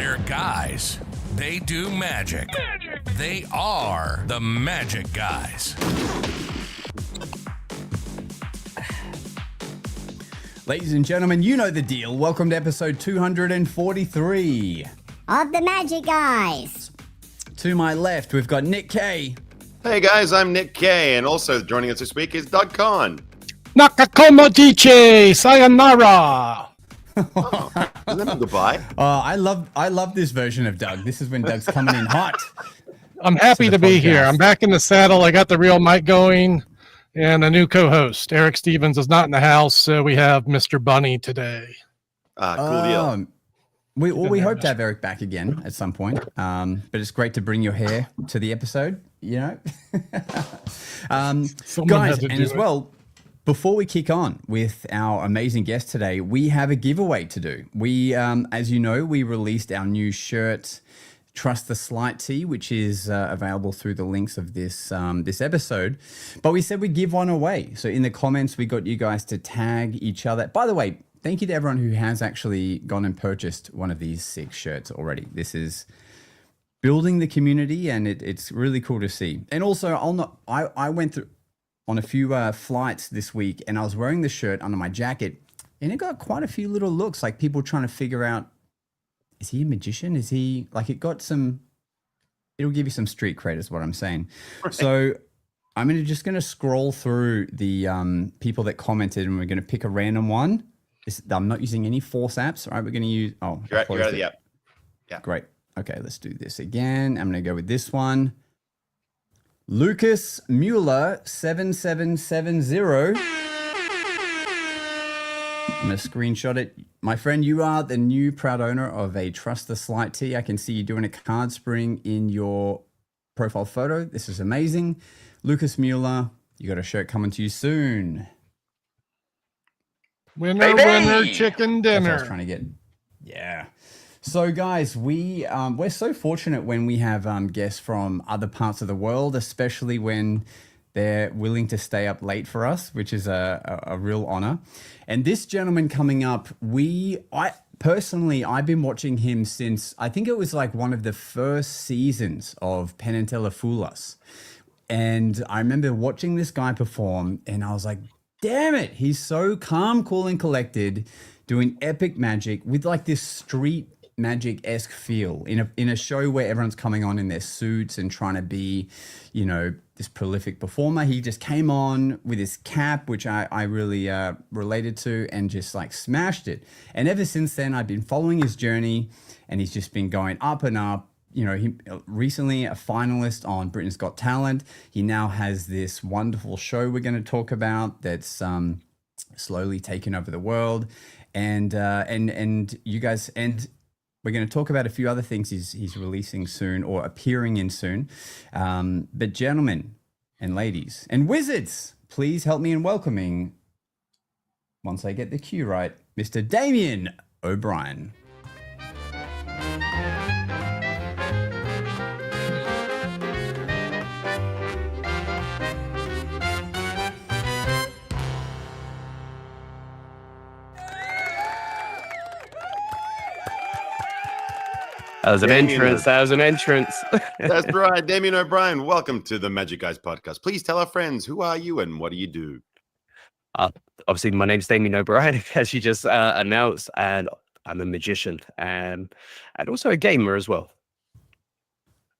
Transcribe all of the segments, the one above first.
They're guys. They do magic. They are the Magic Guys. Ladies and gentlemen, you know the deal. Welcome to episode 243 of the Magic Guys. To my left, we've got Nick K. Hey guys, I'm Nick K, and also joining us this week is Doug Kahn. Nakakomojiche, sayonara. Oh, isn't that goodbye? I love this version of Doug. This is when Doug's coming in hot. I'm happy to be here. I'm back in the saddle. I got the real mic going, and a new co-host. Eric Stevens is not in the house, so we have Mr. Bunny today. Cool deal. We hope to have Eric back again at some point. But it's great to bring your hair to the episode, you know. Guys, and as well, before we kick on with our amazing guest today, we have a giveaway to do. We, as you know, we released our new shirt, Trust the Sleight Tee, which is available through the links of this episode. But we said we'd give one away. So in the comments, we got you guys to tag each other. By the way, thank you to everyone who has actually gone and purchased one of these 6 shirts already. This is building the community, and it's really cool to see. And also, I went through on a few flights this week, and I was wearing the shirt under my jacket, and it got quite a few little looks, like people trying to figure out, is he a magician? Is he, like, it'll give you some street cred is what I'm saying. Right. So I'm just going to scroll through the people that commented, and we're going to pick a random one. I'm not using any Force apps, right? We're going to use, you're out of the app. Yeah. Great. Okay, let's do this again. I'm going to go with this one. Lucas Mueller 7770. I'm going to screenshot it. My friend, you are the new proud owner of a Trust the Sleight Tee. I can see you doing a card spring in your profile photo. This is amazing. Lucas Mueller, you got a shirt coming to you soon. Winner, winner, chicken dinner. That's what I was trying to get. Yeah. So guys, we're so fortunate when we have guests from other parts of the world, especially when they're willing to stay up late for us, which is a real honor. And this gentleman coming up, I've been watching him since, I think it was like one of the first seasons of Penn and Teller Fool Us. And I remember watching this guy perform, and I was like, damn it, he's so calm, cool, and collected, doing epic magic with like this street magic-esque feel in a show where everyone's coming on in their suits and trying to be, you know, this prolific performer. He just came on with his cap, which I really related to, and just like smashed it. And ever since then, I've been following his journey, and he's just been going up and up. You know, he recently a finalist on Britain's Got Talent. He now has this wonderful show we're going to talk about that's slowly taken over the world, and you guys, and we're going to talk about a few other things he's releasing soon or appearing in soon. But gentlemen and ladies and wizards, please help me in welcoming, once I get the cue right, Mr. Damien O'Brien. That was an entrance. That's right. Damien O'Brien, welcome to the Magic Guys podcast. Please tell our friends, who are you and what do you do? Obviously, my name's Damien O'Brien, as you just announced, and I'm a magician and also a gamer as well.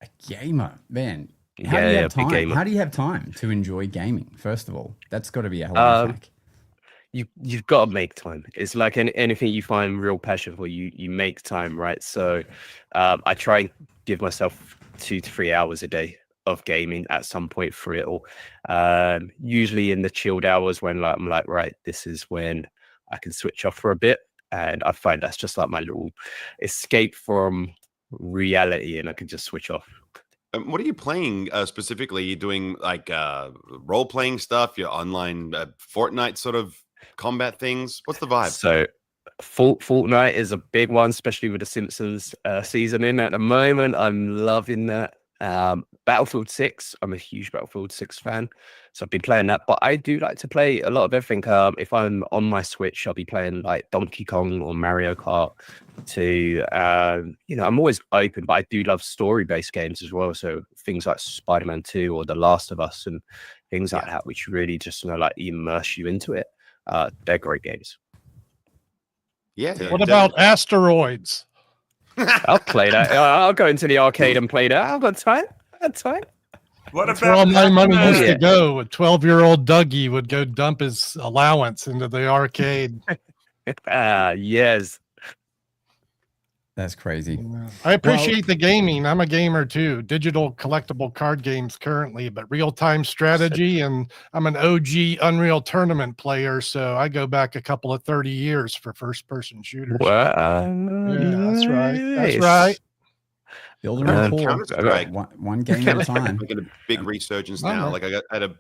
A gamer? Man, how do you have time? How do you have time to enjoy gaming, first of all? That's got to be a hell of a hack. You've got to make time. It's like anything you find real passion for, you make time, right? So I try and give myself 2 to 3 hours a day of gaming at some point through it all. Usually in the chilled hours when I'm like, right, this is when I can switch off for a bit. And I find that's just like my little escape from reality, and I can just switch off. What are you playing specifically? You doing like role-playing stuff, your online Fortnite sort of combat things? What's the vibe? So Fortnite is a big one, especially with the Simpsons season in at the moment. I'm loving that. Battlefield 6, I'm a huge Battlefield 6 fan, so I've been playing that. But I do like to play a lot of everything. If I'm on my Switch, I'll be playing like Donkey Kong or Mario Kart. I'm always open, but I do love story-based games as well. So things like Spider-Man 2 or The Last of Us and things like that, which really just like immerse you into it. They're great games. Yeah. What about Asteroids? I'll play that. I'll go into the arcade and play that. I've got time. What That's where all my about money used Yeah. to go. A 12-year-old Dougie would go dump his allowance into the arcade. Yes. That's crazy. I appreciate the gaming. I'm a gamer too. Digital collectible card games currently, but real-time strategy, and I'm an OG Unreal Tournament player, so I go back a couple of 30 years for first-person shooters. Yeah, that's right. That's right. Building rapport. Counter-Strike. One game at a time. Like a big resurgence now. Like I had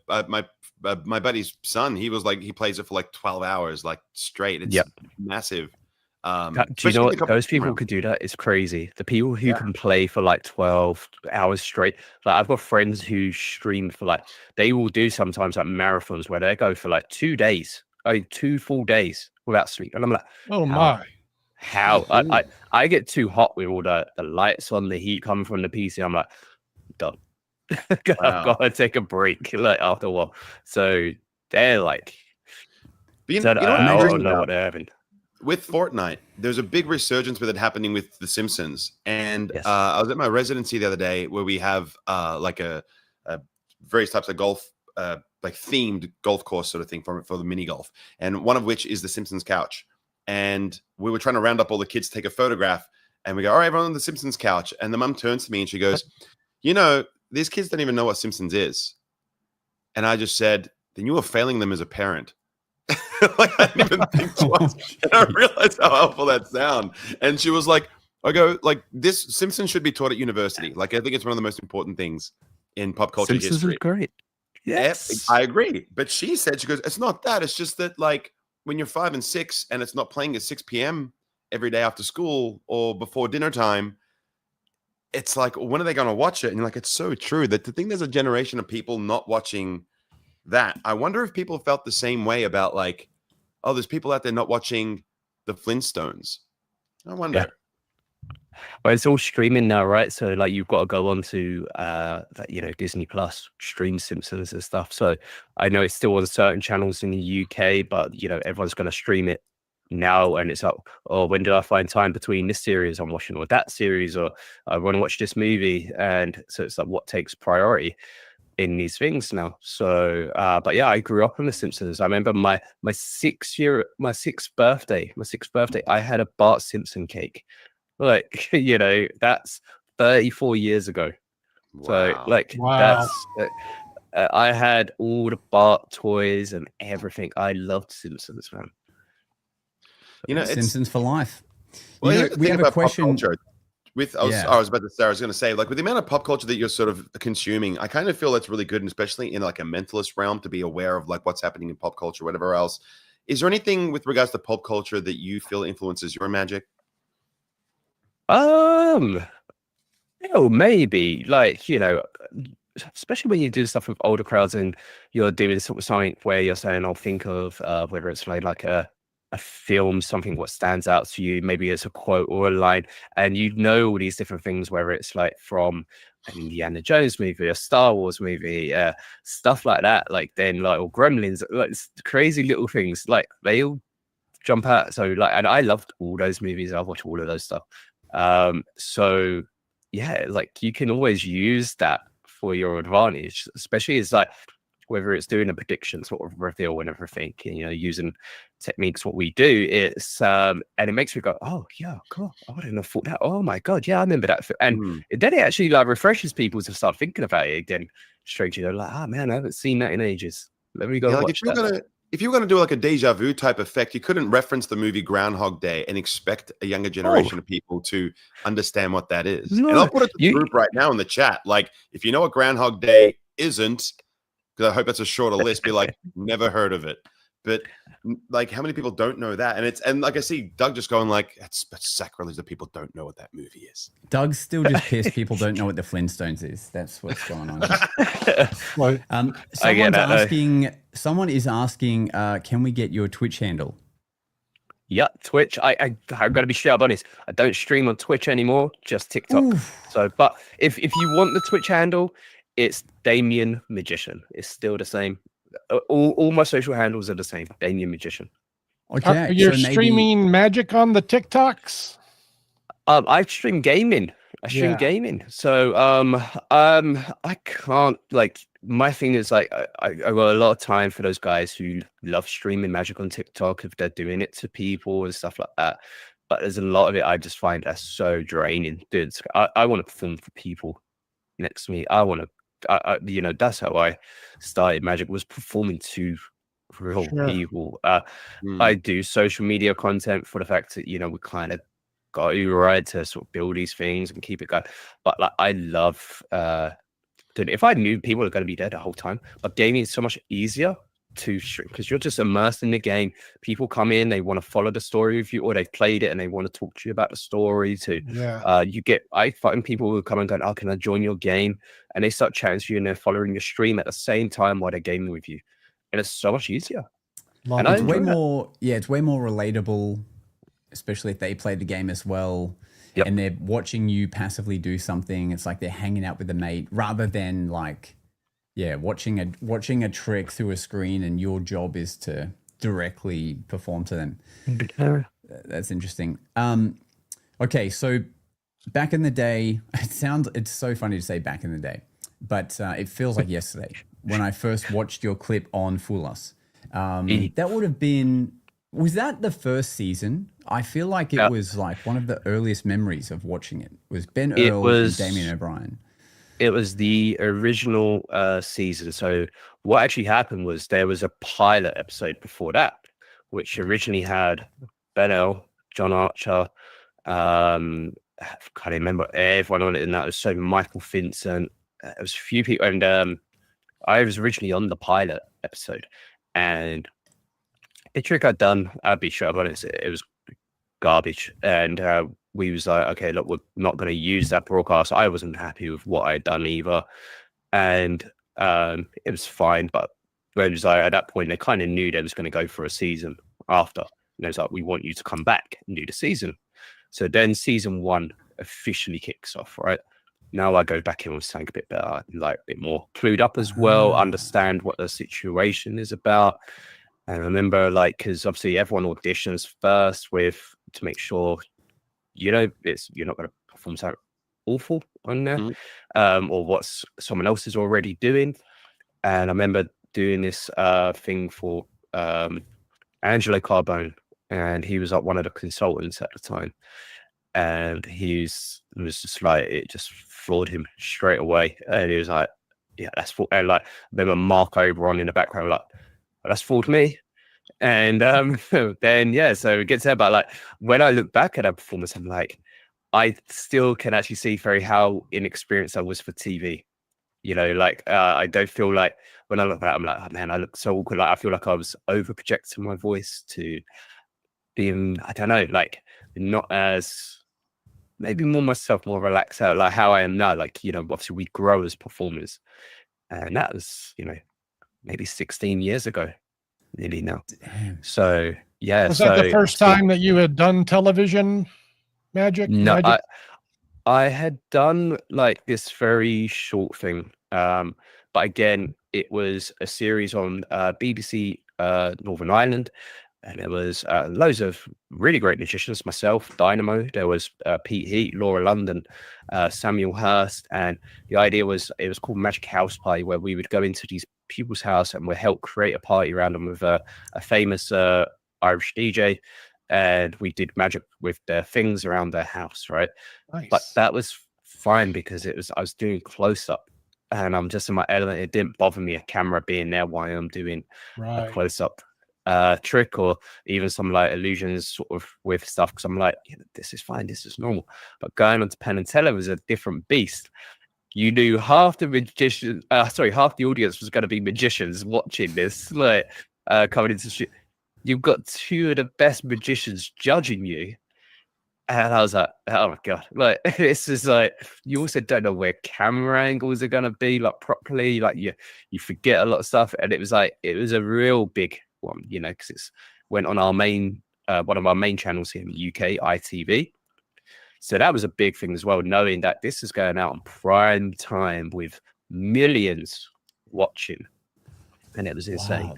my buddy's son. He was like, he plays it for like 12 hours, like straight. It's massive. Do you know what? Those people could do that. It's crazy. The people who can play for like 12 hours straight. Like I've got friends who stream for like, they will do sometimes like marathons where they go for like 2 days, 2 full days without sleep. And I'm like, oh my. How? I get too hot with all the lights on, the heat coming from the PC. I'm like, done. I've got to take a break like after a while. So they're like, I don't know what they're having. With Fortnite, there's a big resurgence with it happening with The Simpsons. And I was at my residency the other day where we have like a various types of golf, like themed golf course sort of thing for the mini golf. And one of which is The Simpsons couch. And we were trying to round up all the kids to take a photograph. And we go, all right, everyone on The Simpsons couch. And the mum turns to me and she goes, you know, these kids don't even know what Simpsons is. And I just said, then you are failing them as a parent. Like I didn't even think twice. And I realized how helpful that sound. And she was like, I go, like, this Simpsons should be taught at university. Like, I think it's one of the most important things in pop culture Simpsons history. is great. Yes. I agree. But she said, she goes, it's not that. It's just that, like, when you're 5 and 6 and it's not playing at 6 p.m. every day after school or before dinner time, it's like, when are they going to watch it? And you're like, it's so true that to think there's a generation of people not watching that. I wonder if people felt the same way about, like, oh, there's people out there not watching the Flintstones. I wonder. Yeah. Well, it's all streaming now, right? So like you've got to go on to Disney Plus, stream Simpsons and stuff. So I know it's still on certain channels in the UK, but everyone's going to stream it now. And it's like, oh, when did I find time between this series I'm watching or that series, or I want to watch this movie? And so it's like, what takes priority in these things now? So but yeah, I grew up on The Simpsons. I remember my sixth birthday, I had a Bart Simpson cake. Like, that's 34 years ago. Wow. So like, that's I had all the Bart toys and everything. I loved Simpsons, man. Simpsons for life. Well, we have a question. I was going to say, like, with the amount of pop culture that you're sort of consuming, I kind of feel that's really good, and especially in like a mentalist realm, to be aware of like what's happening in pop culture, whatever else. Is there anything with regards to pop culture that you feel influences your magic? Maybe like, especially when you do stuff with older crowds and you're doing sort of something where you're saying, I'll think of whether it's like a film, something what stands out to you, maybe it's a quote or a line, and all these different things, whether it's like from an Indiana Jones movie, a Star Wars movie, stuff like that, like then like, or Gremlins, like crazy little things, like they all jump out. So like, and I loved all those movies. I've watched all of those stuff. So yeah, like you can always use that for your advantage, especially as like whether it's doing a prediction sort of reveal and everything, using techniques what we do, it's and it makes me go, oh yeah, cool, I wouldn't have thought that. Oh my god, yeah, I remember that. And then it actually like refreshes people to start thinking about it again. Strangely, they're like, man, I haven't seen that in ages. Let me go watch that. If you were going to do like a deja vu type effect, you couldn't reference the movie Groundhog Day and expect a younger generation of people to understand what that is. No, and I'll put it to the group right now in the chat. Like, if you know what Groundhog Day isn't, because I hope that's a shorter list, be like, never heard of it. but like, how many people don't know that? And like I see Doug just going like, that's sacrilege that people don't know what that movie is. Doug's still just pissed people don't know what the Flintstones is. That's what's going on. Someone is asking, can we get your Twitch handle? Yeah, Twitch. I've got to be straight up honest. I don't stream on Twitch anymore, just TikTok. Oof. So, but if you want the Twitch handle, it's Damien Magician. It's still the same. All my social handles are the same. Damien Magician. Okay. You're streaming magic on the TikToks? I stream gaming. I stream gaming. So I can't, like, my thing is like I got a lot of time for those guys who love streaming magic on TikTok if they're doing it to people and stuff like that. But there's a lot of it I just find that's so draining. Dude, I want to perform for people next to me. I want to, you know, that's how I started magic, was performing to real people. I do social media content for the fact that, you know, we kind of got you right to sort of build these things and keep it going. But like, I love dude, if I knew people were going to be there the whole time, but gaming is so much easier to stream because you're just immersed in the game. People come in, they want to follow the story with you, or they've played it and they want to talk to you about the story too. I find people who come and go, oh, can I join your game? And they start chatting to you and they're following your stream at the same time while they're gaming with you. And it's so much easier. And it's way more, it's way more relatable, especially if they play the game as well. Yep. And they're watching you passively do something. It's like they're hanging out with a mate rather than like, watching a trick through a screen and your job is to directly perform to them. That's interesting. Okay, so back in the day, it's so funny to say back in the day, but it feels like yesterday when I first watched your clip on Fool Us. That would have been, was that the first season? I feel like it was like one of the earliest memories of watching it. Was Ben Earl and Damien O'Brien. It was the original season. So what actually happened was there was a pilot episode before that, which originally had Ben Earl, John Archer, I can't remember everyone on it, and that was so Michael Vincent. It was a few people, and I was originally on the pilot episode, and the trick I'd done, I'd be sure about it was garbage, and we was like, okay, look, we're not going to use that broadcast. I wasn't happy with what I'd done either, and it was fine. But it was like, at that point, they kind of knew they was going to go for a season after. And it was like, we want you to come back and do the season. So then season 1 officially kicks off, right? Now I go back in with something a bit better, like a bit more clued up as well, understand what the situation is about. And remember, like, because obviously everyone auditions first to make sure, you know, you're not going to perform something awful on there, or what someone else is already doing. And I remember doing this thing for Angelo Carbone, and he was like one of the consultants at the time. And it was just like, it just floored him straight away. And he was like, yeah, that's full. And like, I remember Mark Oberon in the background, like, oh, that's fooled me. And then, so it gets there. But like, when I look back at that performance, I'm like, I still can actually see how inexperienced I was for TV. You know, like, I don't feel like, when I look back, I'm like, oh, man, I look so awkward. Like, I feel like I was over projecting my voice to being, I don't know, like, not as, maybe more myself, more relaxed out, like how I am now. Like, you know, obviously we grow as performers. And that was, you know, maybe 16 years ago, nearly now. Damn. So, yeah. Was that the first time that you had done television magic? No, I had done like this very short thing. But again, it was a series on BBC Northern Ireland. And there was loads of really great magicians, myself, Dynamo. There was Pete Heat, Laura London, Samuel Hurst. And the idea was, it was called Magic House Party, where we would go into these people's house and we'd help create a party around them with a famous Irish DJ. And we did magic with their things around their house, right? Nice. But that was fine because I was doing close up. And I'm just in my element. It didn't bother me a camera being there while I'm doing a close up trick, or even some like illusions sort of with stuff, because I'm like, yeah, this is fine, this is normal. But going on to Penn and Teller was a different beast. You knew half the audience was going to be magicians watching this. Like, coming into the shoot. You've got two of the best magicians judging you. And I was like, oh my God, like, this is like, you also don't know where camera angles are going to be, like, properly. Like, you forget a lot of stuff. And it was like, it was a real big one, you know, because it's went on our main, one of our main channels here in the UK, ITV. So that was a big thing as well, knowing that this is going out on prime time with millions watching. And it was insane. Wow.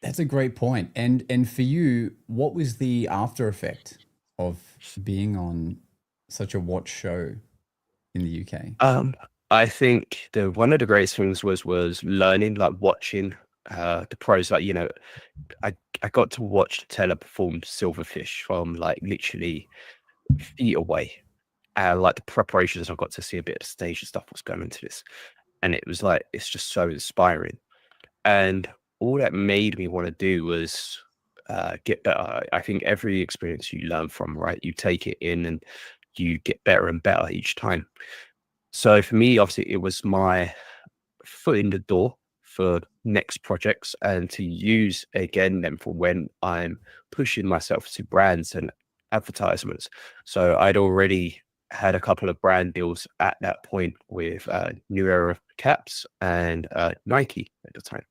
That's a great point. And for you, what was the after effect of being on such a watch show in the UK? I think one of the greatest things was learning, like watching the pros. Like, you know, I got to watch Teller perform Silverfish from like literally feet away. Like the preparations, I got to see a bit of the stage and stuff was going into this, and it was like, it's just so inspiring. And all that made me want to do was get better. I think every experience you learn from, right, you take it in and you get better and better each time. So for me, obviously, it was my foot in the door for next projects, and to use again then for when I'm pushing myself to brands and advertisements. So I'd already had a couple of brand deals at that point with New Era Caps and Nike at the time.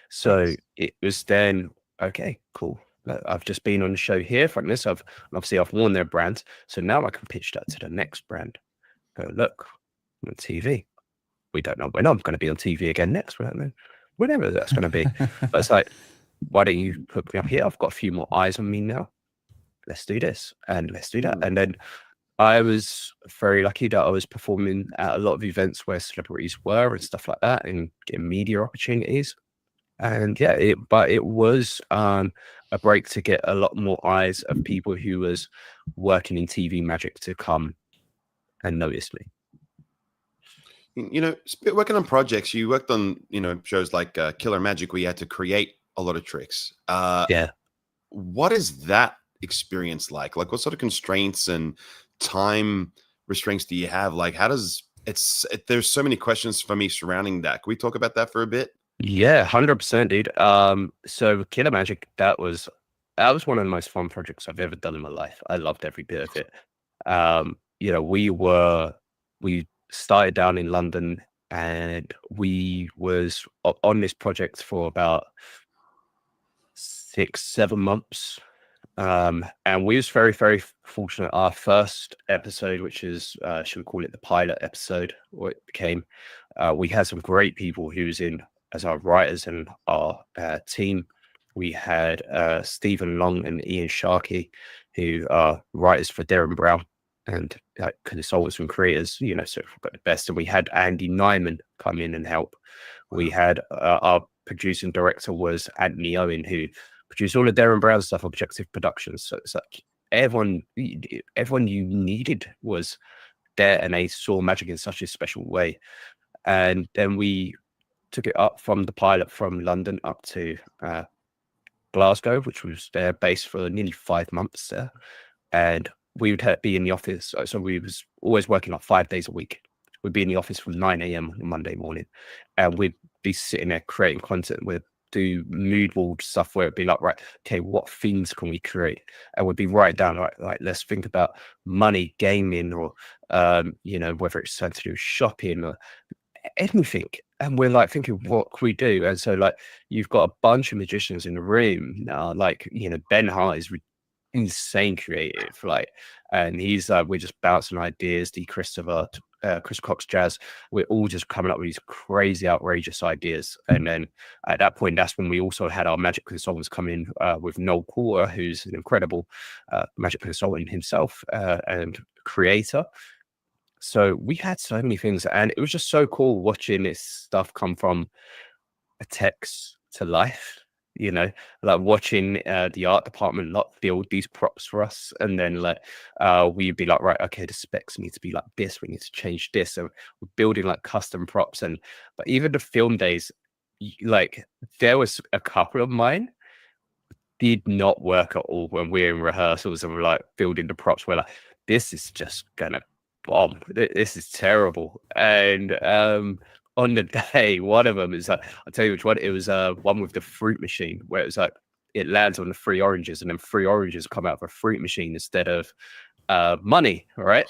So it was then, okay, cool. I've just been on the show here from this. I've worn their brands. So now I can pitch that to the next brand. Go, look, I'm on TV. We don't know when I'm going to be on TV again next. We don't know whenever that's going to be. But it's like, why don't you put me up here? I've got a few more eyes on me now. Let's do this and let's do that. And then I was very lucky that I was performing at a lot of events where celebrities were and stuff like that, and getting media opportunities. And yeah, it was a break to get a lot more eyes of people who was working in TV magic to come and notice me. You know, working on projects, you worked on, you know, shows like Killer Magic, where you had to create a lot of tricks. Yeah. What is that experience like? Like, what sort of constraints and time restraints do you have? Like, how does there's so many questions for me surrounding that. Can we talk about that for a bit? Yeah, 100%, dude. So Killer Magic, that was one of the most fun projects I've ever done in my life. I loved every bit of it. You know, we started down in London, and we was on this project for about 6-7 months. And we was very, very fortunate. Our first episode, which is, should we call it the pilot episode, or it became, we had some great people who was in as our writers and our team. We had Stephen Long and Ian Sharkey, who are writers for Darren Brown and consultants and creators, you know, so we've got the best. And we had Andy Nyman come in and help. We had our producer and director was Anthony Owen, who produced all of Darren Brown's stuff, Objective Productions. So it's like everyone you needed was there, and they saw magic in such a special way. And then we took it up from the pilot from London up to Glasgow, which was their base for nearly 5 months there. And we would be in the office. So we was always working like 5 days a week. We'd be in the office from 9 a.m. on Monday morning, and we'd be sitting there creating content. We'd do mood board stuff where it'd be like, right, okay, what themes can we create? And we'd be writing down, like let's think about money, gaming, or you know, whether it's something to do with shopping or anything. And we're like thinking, what can we do? And so like you've got a bunch of magicians in the room now, like, you know, Ben Hart is insane creative, like, and he's we're just bouncing ideas. Chris Cox Jazz, we're all just coming up with these crazy outrageous ideas. And then at that point, that's when we also had our magic consultants come in with Noel Porter, who's an incredible magic consultant himself and creator. So we had so many things, and it was just so cool watching this stuff come from a text to life, you know, like watching the art department build these props for us. And then like we'd be like, right, okay, the specs need to be like this, we need to change this. So we're building like custom props. But even the film days, like there was a couple of mine did not work at all when we're in rehearsals and we're like building the props. We're like, this is just gonna bomb, this is terrible. And on the day, one of them is like, I'll tell you which one. It was one with the fruit machine where it was like it lands on the 3 oranges and then 3 oranges come out of a fruit machine instead of money, right?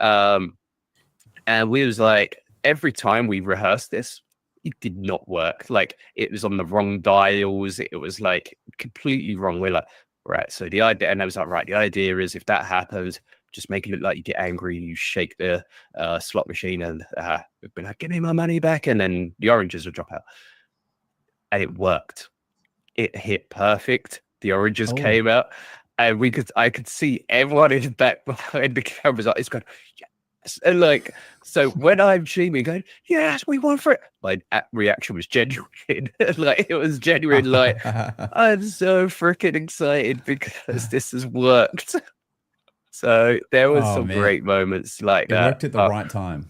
And we was like, every time we rehearsed this, it did not work. Like it was on the wrong dials. It was like completely wrong. We're like, right. So the idea, and I was like, right, the idea is if that happens, just make it look like you get angry, you shake the slot machine and we've been like, give me my money back. And then the oranges will drop out. And it worked. It hit perfect. The oranges came out. And I could see everyone in the back behind the cameras. Like, it's going, yes. And like, so when I'm streaming going, yes, we won for it. My reaction was genuine. Like it was genuine. Like I'm so freaking excited because this has worked. So there was some great moments like that. It worked at the right time.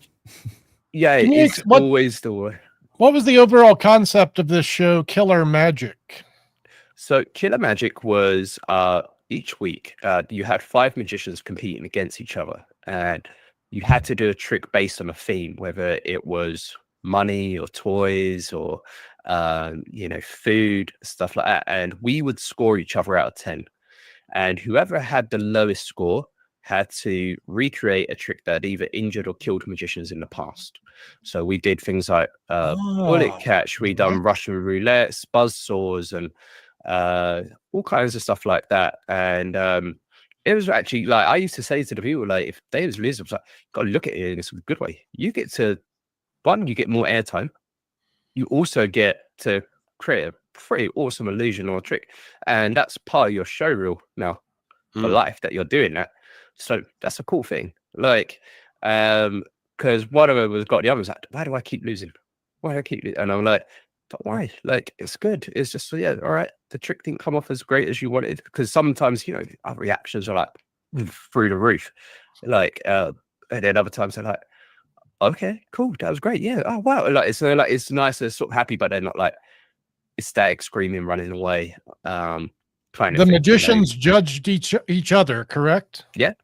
Yeah, it's always the way. What was the overall concept of this show, Killer Magic? So Killer Magic was each week you had 5 magicians competing against each other, and you had to do a trick based on a theme, whether it was money or toys or food, stuff like that. And we would score each other out of 10. And whoever had the lowest score had to recreate a trick that had either injured or killed magicians in the past. So we did things like bullet catch, we done Russian roulette, buzz saws, and all kinds of stuff like that. And it was actually like I used to say to the people, like, if they was losers, like, got to look at it in a good way. You get to you get more airtime. You also get to create a pretty awesome illusion or a trick, and that's part of your show reel now for life that you're doing that. So that's a cool thing. Like, because one of them was got the other was like, why do I keep losing? Why do I keep losing? And I'm like, don't worry, like it's good. It's just all right. The trick didn't come off as great as you wanted, because sometimes our reactions are like through the roof, like, and then other times they're like, okay, cool, that was great, yeah, oh wow, like it's nice, they're sort of happy, but they're not like ecstatic, screaming, running away. Kind of the thing, magicians judged each other, correct? Yeah,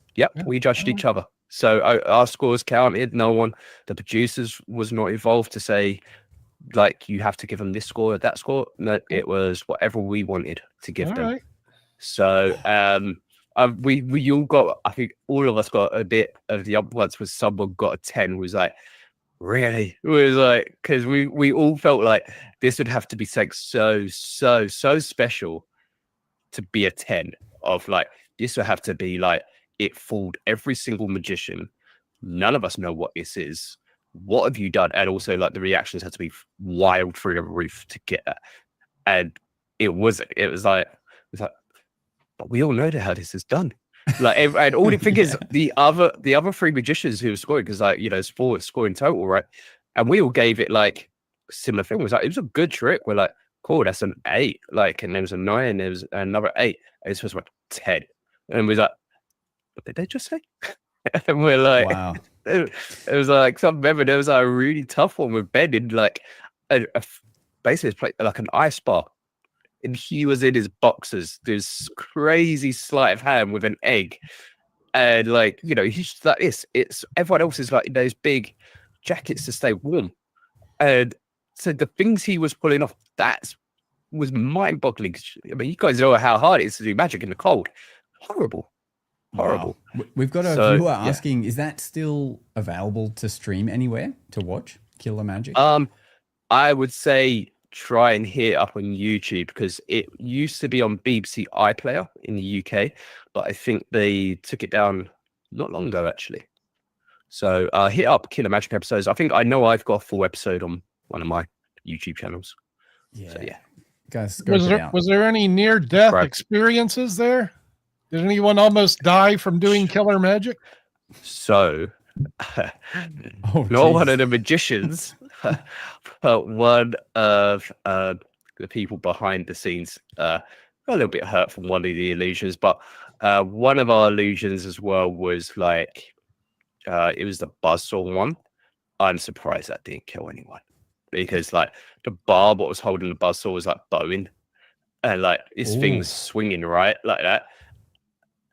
we judged each other. So our scores counted. No one, the producers was not involved to say, like, you have to give them this score or that score. No, it was whatever we wanted to give them. Right. So we all got, I think all of us got a bit of the once was someone got a 10 was like, really? It was like, because we all felt like this would have to be so special to be a 10 of like, this would have to be like, it fooled every single magician. None of us know what this is. What have you done? And also, like, the reactions had to be wild through the roof to get that. And it was like, but we all know how this is done. Like, and all the thing is, the other 3 magicians who were scoring, because like, it's 4 scoring total, right? And we all gave it like similar thing. It was like, it was a good trick. We're like, cool, that's an 8. Like, and there was a 9, and there was another 8. And it's just like 10. And we was like, what did they just say? And we're like, wow. It was like some member. There was like a really tough one with Ben in like basically like an ice bar, and he was in his boxers. This crazy sleight of hand with an egg, and like he's just like this. It's everyone else is like in those big jackets to stay warm, and so the things he was pulling off was mind-boggling. I mean, you guys know how hard it is to do magic in the cold. Horrible. Wow. We've got a viewer asking, is that still available to stream anywhere to watch Killer Magic? I would say try and hit it up on YouTube, because it used to be on BBC iPlayer in the UK, but I think they took it down not long ago actually. So hit up Killer Magic episodes. I know I've got a full episode on one of my YouTube channels. Yeah. So yeah. Guys, was there any near-death experiences there? Did anyone almost die from doing Killer Magic? So, not one of the magicians, but one of the people behind the scenes got a little bit hurt from one of the illusions. But one of our illusions as well was like, it was the buzzsaw one. I'm surprised that didn't kill anyone, because like the barb what was holding the buzzsaw was like bowing, and like this thing's swinging right like that.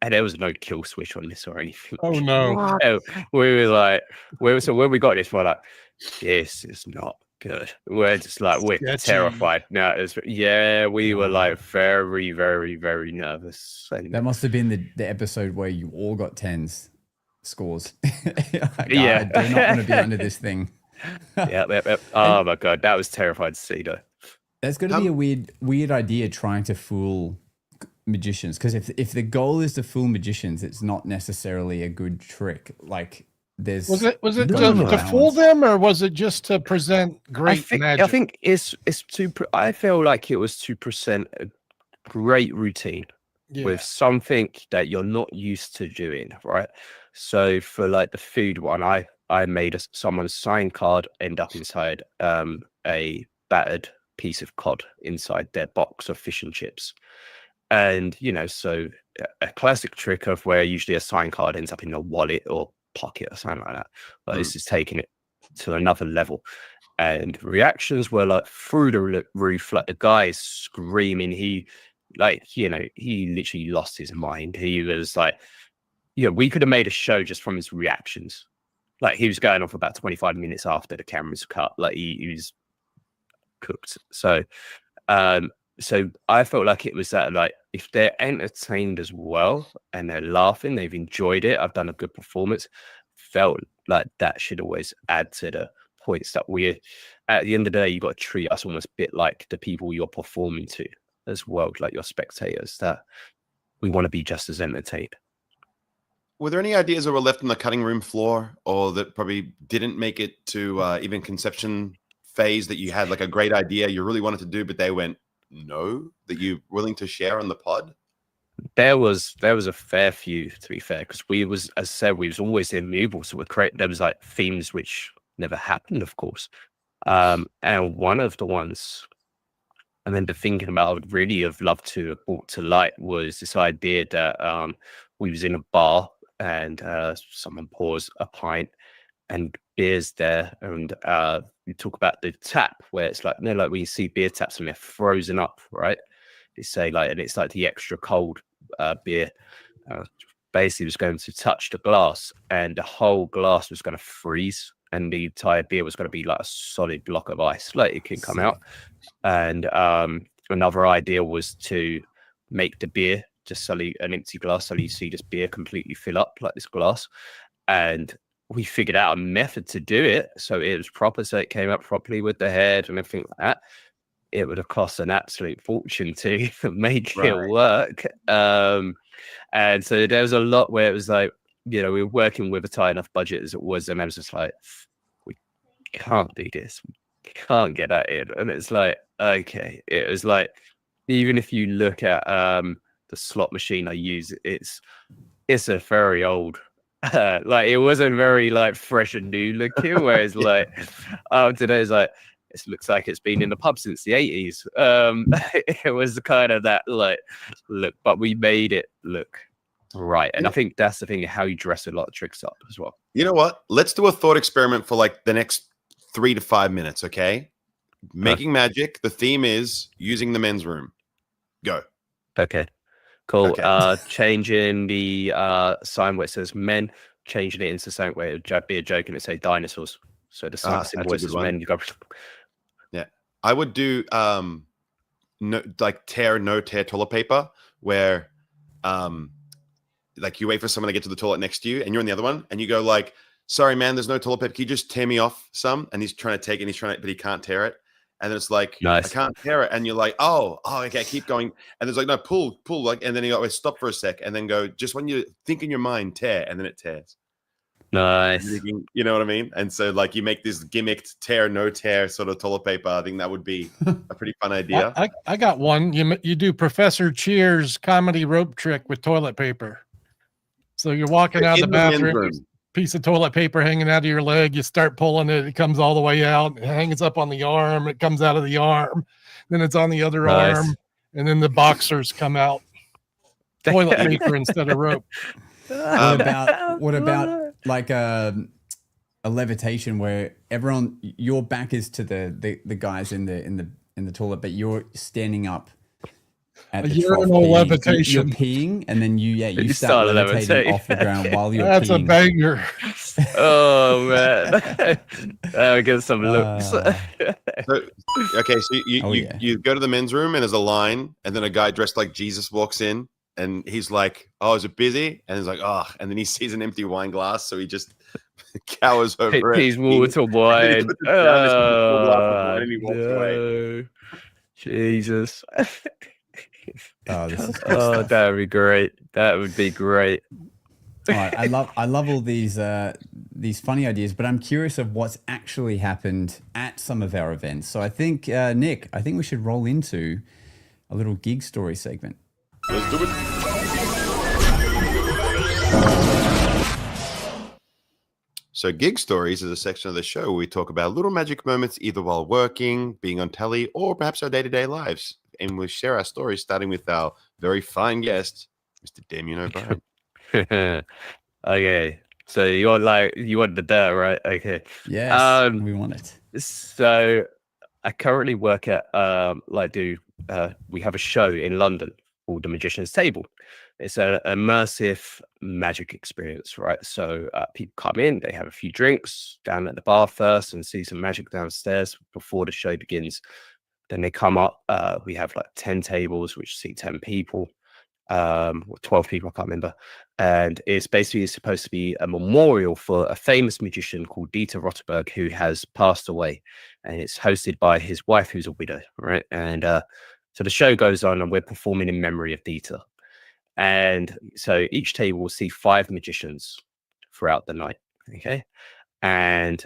And there was no kill switch on this or anything. Oh no! So we were like, when we got this, we're like, this is not good. We're just like, we're Sketchy. terrified now. We were like very, very, very nervous. And That must have been the episode where you all got 10s scores. Like, Yeah. I do not want to be under this thing. Yep. Oh my God, that was terrifying to see though. That's going to be a weird idea trying to fool magicians, because if the goal is to fool magicians, it's not necessarily a good trick. Like, there's Was it gotta be to balance. fool them, or was it just to present great magic? I think it's I feel like it was to present a great routine with something that you're not used to doing, right? So for like the food one, I made someone's signed card end up inside a battered piece of cod inside their box of fish and chips. And, so a classic trick of where usually a signed card ends up in a wallet or pocket or something like that. But this is taking it to another level. And reactions were like through the roof, like the guy is screaming. He literally lost his mind. He was like, we could have made a show just from his reactions. Like, he was going off about 25 minutes after the cameras cut. Like, he was cooked. So I felt like it was that, like, if they're entertained as well and they're laughing, they've enjoyed it, I've done a good performance, felt like that should always add to the points that we're, at the end of the day, you've got to treat us almost a bit like the people you're performing to as well, like your spectators, that we want to be just as entertained. Were there any ideas that were left on the cutting room floor, or that probably didn't make it to even conception phase, that you had like a great idea you really wanted to do, but they went no, that you're willing to share on the pod? There was a fair few, to be fair, because we was always immovable, so there was like themes which never happened, of course. And one of the ones I remember thinking about, I would really have loved to have brought to light, was this idea that we was in a bar and someone pours a pint and beer's there, and you talk about the tap where it's like, like when you see beer taps and they're frozen up, right? They say like, and it's like the extra cold beer basically was going to touch the glass and the whole glass was going to freeze, and the entire beer was going to be like a solid block of ice, like it can come out. And another idea was to make the beer just suddenly an empty glass, so you see this beer completely fill up like this glass. And we figured out a method to do it so it was proper, so it came up properly with the head and everything like that. It would have cost an absolute fortune to make it work. And so there was a lot where it was like, we were working with a tight enough budget as it was, and I was just like, we can't do this, we can't get that in. And it's like, okay, it was like, even if you look at the slot machine I use, it's a very old, like it wasn't very like fresh and new looking, whereas like today is like, it looks like it's been in the pub since the 80s. It was kind of that like look, but we made it look right. And I think that's the thing, how you dress a lot of tricks up as well. You know what? Let's do a thought experiment for like the next 3 to 5 minutes, okay? Making magic. The theme is using the men's room. Go. Okay. Cool. Okay. Changing the sign where it says men, changing it into something where it would be a joke and it say dinosaurs. So the sign symbol where it says men, you go. Yeah. I would do no tear toilet paper, where like you wait for someone to get to the toilet next to you and you're in the other one and you go like, sorry man, there's no toilet paper, can you just tear me off some? And he's trying to take it and but he can't tear it. And then it's like, nice. I can't tear it. And you're like, oh, okay, keep going. And there's like, no, pull. Like, and then you go, wait, stop for a sec. And then go, just when you think in your mind, tear. And then it tears. Nice. You know what I mean? And so like you make this gimmicked tear, no tear sort of toilet paper. I think that would be a pretty fun idea. I got one. You do Professor Cheers comedy rope trick with toilet paper. So you're walking out of the bathroom, piece of toilet paper hanging out of your leg, you start pulling it, it comes all the way out, it hangs up on the arm, it comes out of the arm, then it's on the other arm, and then the boxers come out. Toilet paper instead of rope. What about like a levitation where everyone, your back is to the guys in the toilet, but you're standing up at the trough urinal levitation. You're peeing, and then you start levitating off the ground while you're That's peeing. a banger. Oh man, I get some looks. So, okay, so you go to the men's room and there's a line, and then a guy dressed like Jesus walks in, and he's like, "Oh, is it busy?" And he's like, "Oh," and then he sees an empty wine glass, so he just cowers over it. He's water wine. Oh, and he walks away. Jesus. This is good Oh, stuff. that would be great. That would be great. All right, I love all these funny ideas, but I'm curious of what's actually happened at some of our events. So I think Nick, I think we should roll into a little gig story segment. Let's do it. So gig stories is a section of the show where we talk about little magic moments either while working, being on telly, or perhaps our day-to-day lives. And we'll share our stories starting with our very fine guest, Mr. Damien O'Brien. Okay, so you want the dirt, right? Okay. Yes, we want it. So I currently work at we have a show in London called The Magician's Table. It's an immersive magic experience, right? So people come in, they have a few drinks down at the bar first and see some magic downstairs before the show begins. Then they come up, we have like 10 tables, which seat 10 people, or 12 people, I can't remember. And it's basically supposed to be a memorial for a famous magician called Dieter Rotterberg, who has passed away. And it's hosted by his wife, who's a widow, right? And so the show goes on and we're performing in memory of Dieter. And so each table will see 5 magicians throughout the night, okay? And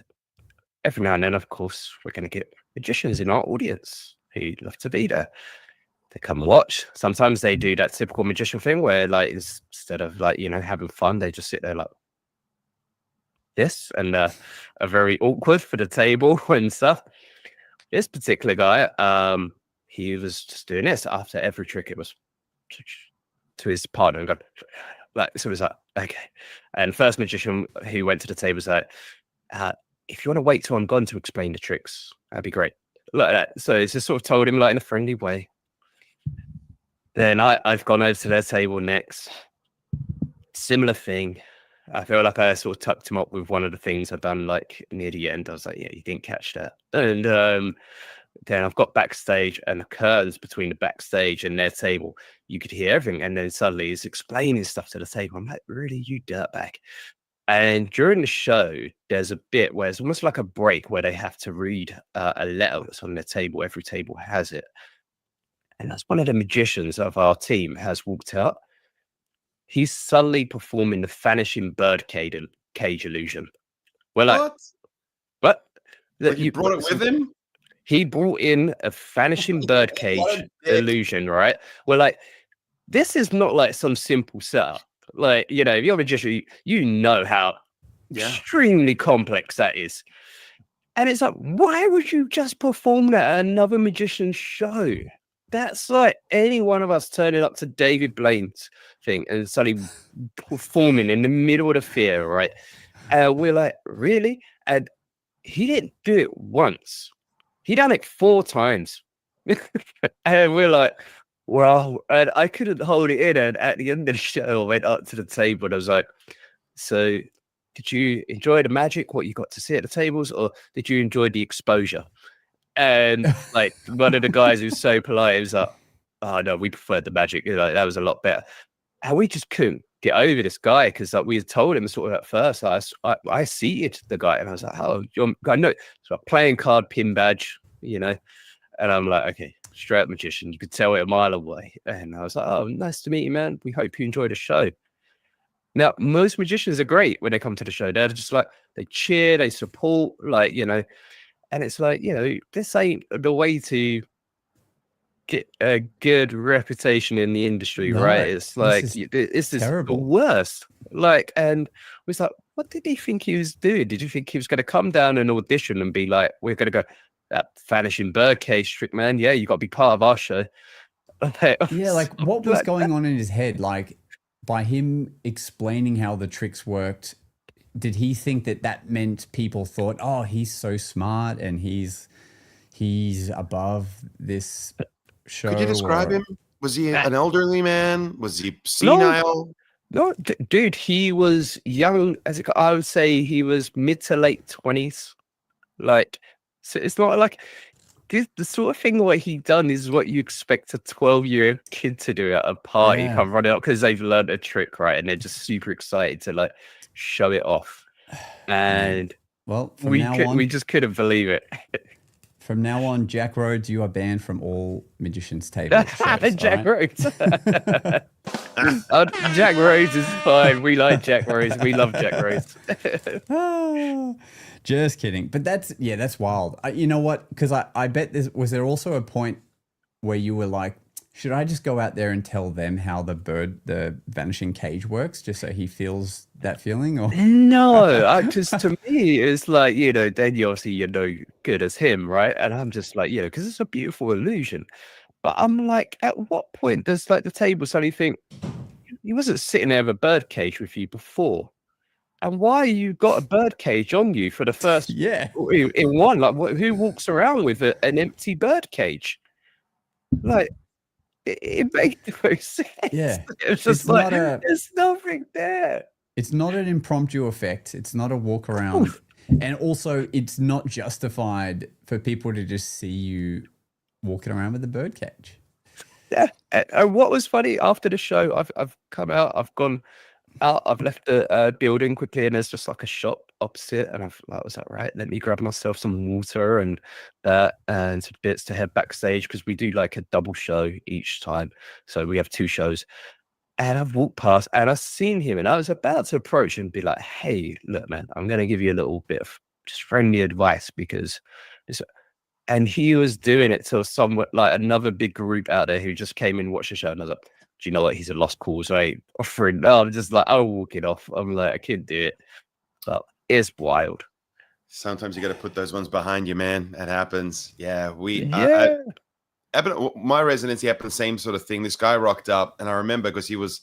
every now and then, of course, we're going to get magicians in our audience who'd love to be there. They come and watch. Sometimes they do that typical magician thing where, like, instead of like, you know, having fun, they just sit there like this and are very awkward for the table and stuff. This particular guy, he was just doing this after every trick. It was to his partner and go like, so it was like, okay. And first magician who went to the table was like, if you want to wait till I'm gone to explain the tricks, that'd be great. Like that. So it's just sort of told him like in a friendly way. Then I've gone over to their table next. Similar thing. I feel like I sort of tucked him up with one of the things I've done like near the end. I was like, yeah, you didn't catch that. And then I've got backstage and the curtains between the backstage and their table. You could hear everything. And then suddenly he's explaining stuff to the table. I'm like, really, you dirtbag? And during the show, there's a bit where it's almost like a break where they have to read a letter that's on their table. Every table has it. And that's one of the magicians of our team has walked out. He's suddenly performing the vanishing bird cage illusion. We're like, what? But you brought it with him? He brought in a vanishing bird cage illusion, right? We're like, this is not like some simple setup. Like, you know, if you're a magician, you know how extremely complex that is. And it's like, why would you just perform that at another magician's show? That's like any one of us turning up to David Blaine's thing and suddenly performing in the middle of the fair, right? And we're like, really? And he didn't do it once. He done it 4 times. And we're like, well, and I couldn't hold it in. And at the end of the show, I went up to the table and I was like, so did you enjoy the magic, what you got to see at the tables, or did you enjoy the exposure? And like one of the guys who's so polite, he was like, oh no, we preferred the magic. Like, that was a lot better. And we just couldn't get over this guy because like, we had told him sort of at first. I seated the guy and I was like, oh, I know. So a playing card pin badge, you know. And I'm like, okay, straight up magician. You could tell it a mile away. And I was like, oh, nice to meet you, man. We hope you enjoy the show. Now, most magicians are great when they come to the show. They're just like, they cheer, they support, like, you know. And it's like, you know, this ain't the way to get a good reputation in the industry, right? It's like, this is the worst. Like, and we was like, what did he think he was doing? Did you think he was going to come down and audition and be like, we're going to go, that vanishing birdcage trick, man? Yeah, you got to be part of our show. Yeah, like what was going on in his head? Like by him explaining how the tricks worked, did he think that meant people thought, oh, he's so smart and he's above this show? Could you describe him? Was he an elderly man? Was he senile? No, dude, he was young. I would say he was mid to late 20s. Like, so it's not like the sort of thing what he done is what you expect a 12-year kid to do at a party. Yeah. Come running up because they've learned a trick, right? And they're just super excited to like show it off. And Well, we just couldn't believe it. From now on, Jack Rhodes, you are banned from all magicians' table shows. Jack all right? Rhodes. Jack Rhodes is fine. We like Jack Rhodes. We love Jack Rhodes. Just kidding. But that's wild. You know what? Because I bet was there also a point where you were like, should I just go out there and tell them how the vanishing cage works, just so he feels that feeling? Or No, because to me, it's like, then you're no good as him, right? And I'm just like, because it's a beautiful illusion. But I'm like, at what point does like the table suddenly think, he wasn't sitting there with a bird cage with you before? And why you got a bird cage on you for the first in one? Like, who walks around with an empty bird cage? Like, it made no sense. Yeah, it's just there's nothing there. It's not an impromptu effect. It's not a walk around, and also it's not justified for people to just see you walking around with a bird cage. Yeah, and what was funny after the show, I've come out, I've gone out, I've left the building quickly, and there's just like a shop opposite, and I was like, right, let me grab myself some water and some bits to head backstage, because we do like a double show each time, so we have 2 shows. And I've walked past and I've seen him, and I was about to approach and be like, hey, look, man, I'm going to give you a little bit of just friendly advice, because and he was doing it to somewhat like another big group out there who just came in, watched the show, and I was like, do you know what? He's a lost cause, right? Offering, I'm just like, I'll walk it off. I'm like, I can't do it. But it's wild. Sometimes you got to put those ones behind you, man. That happens. Yeah, my residency happened the same sort of thing. This guy rocked up, and I remember because I was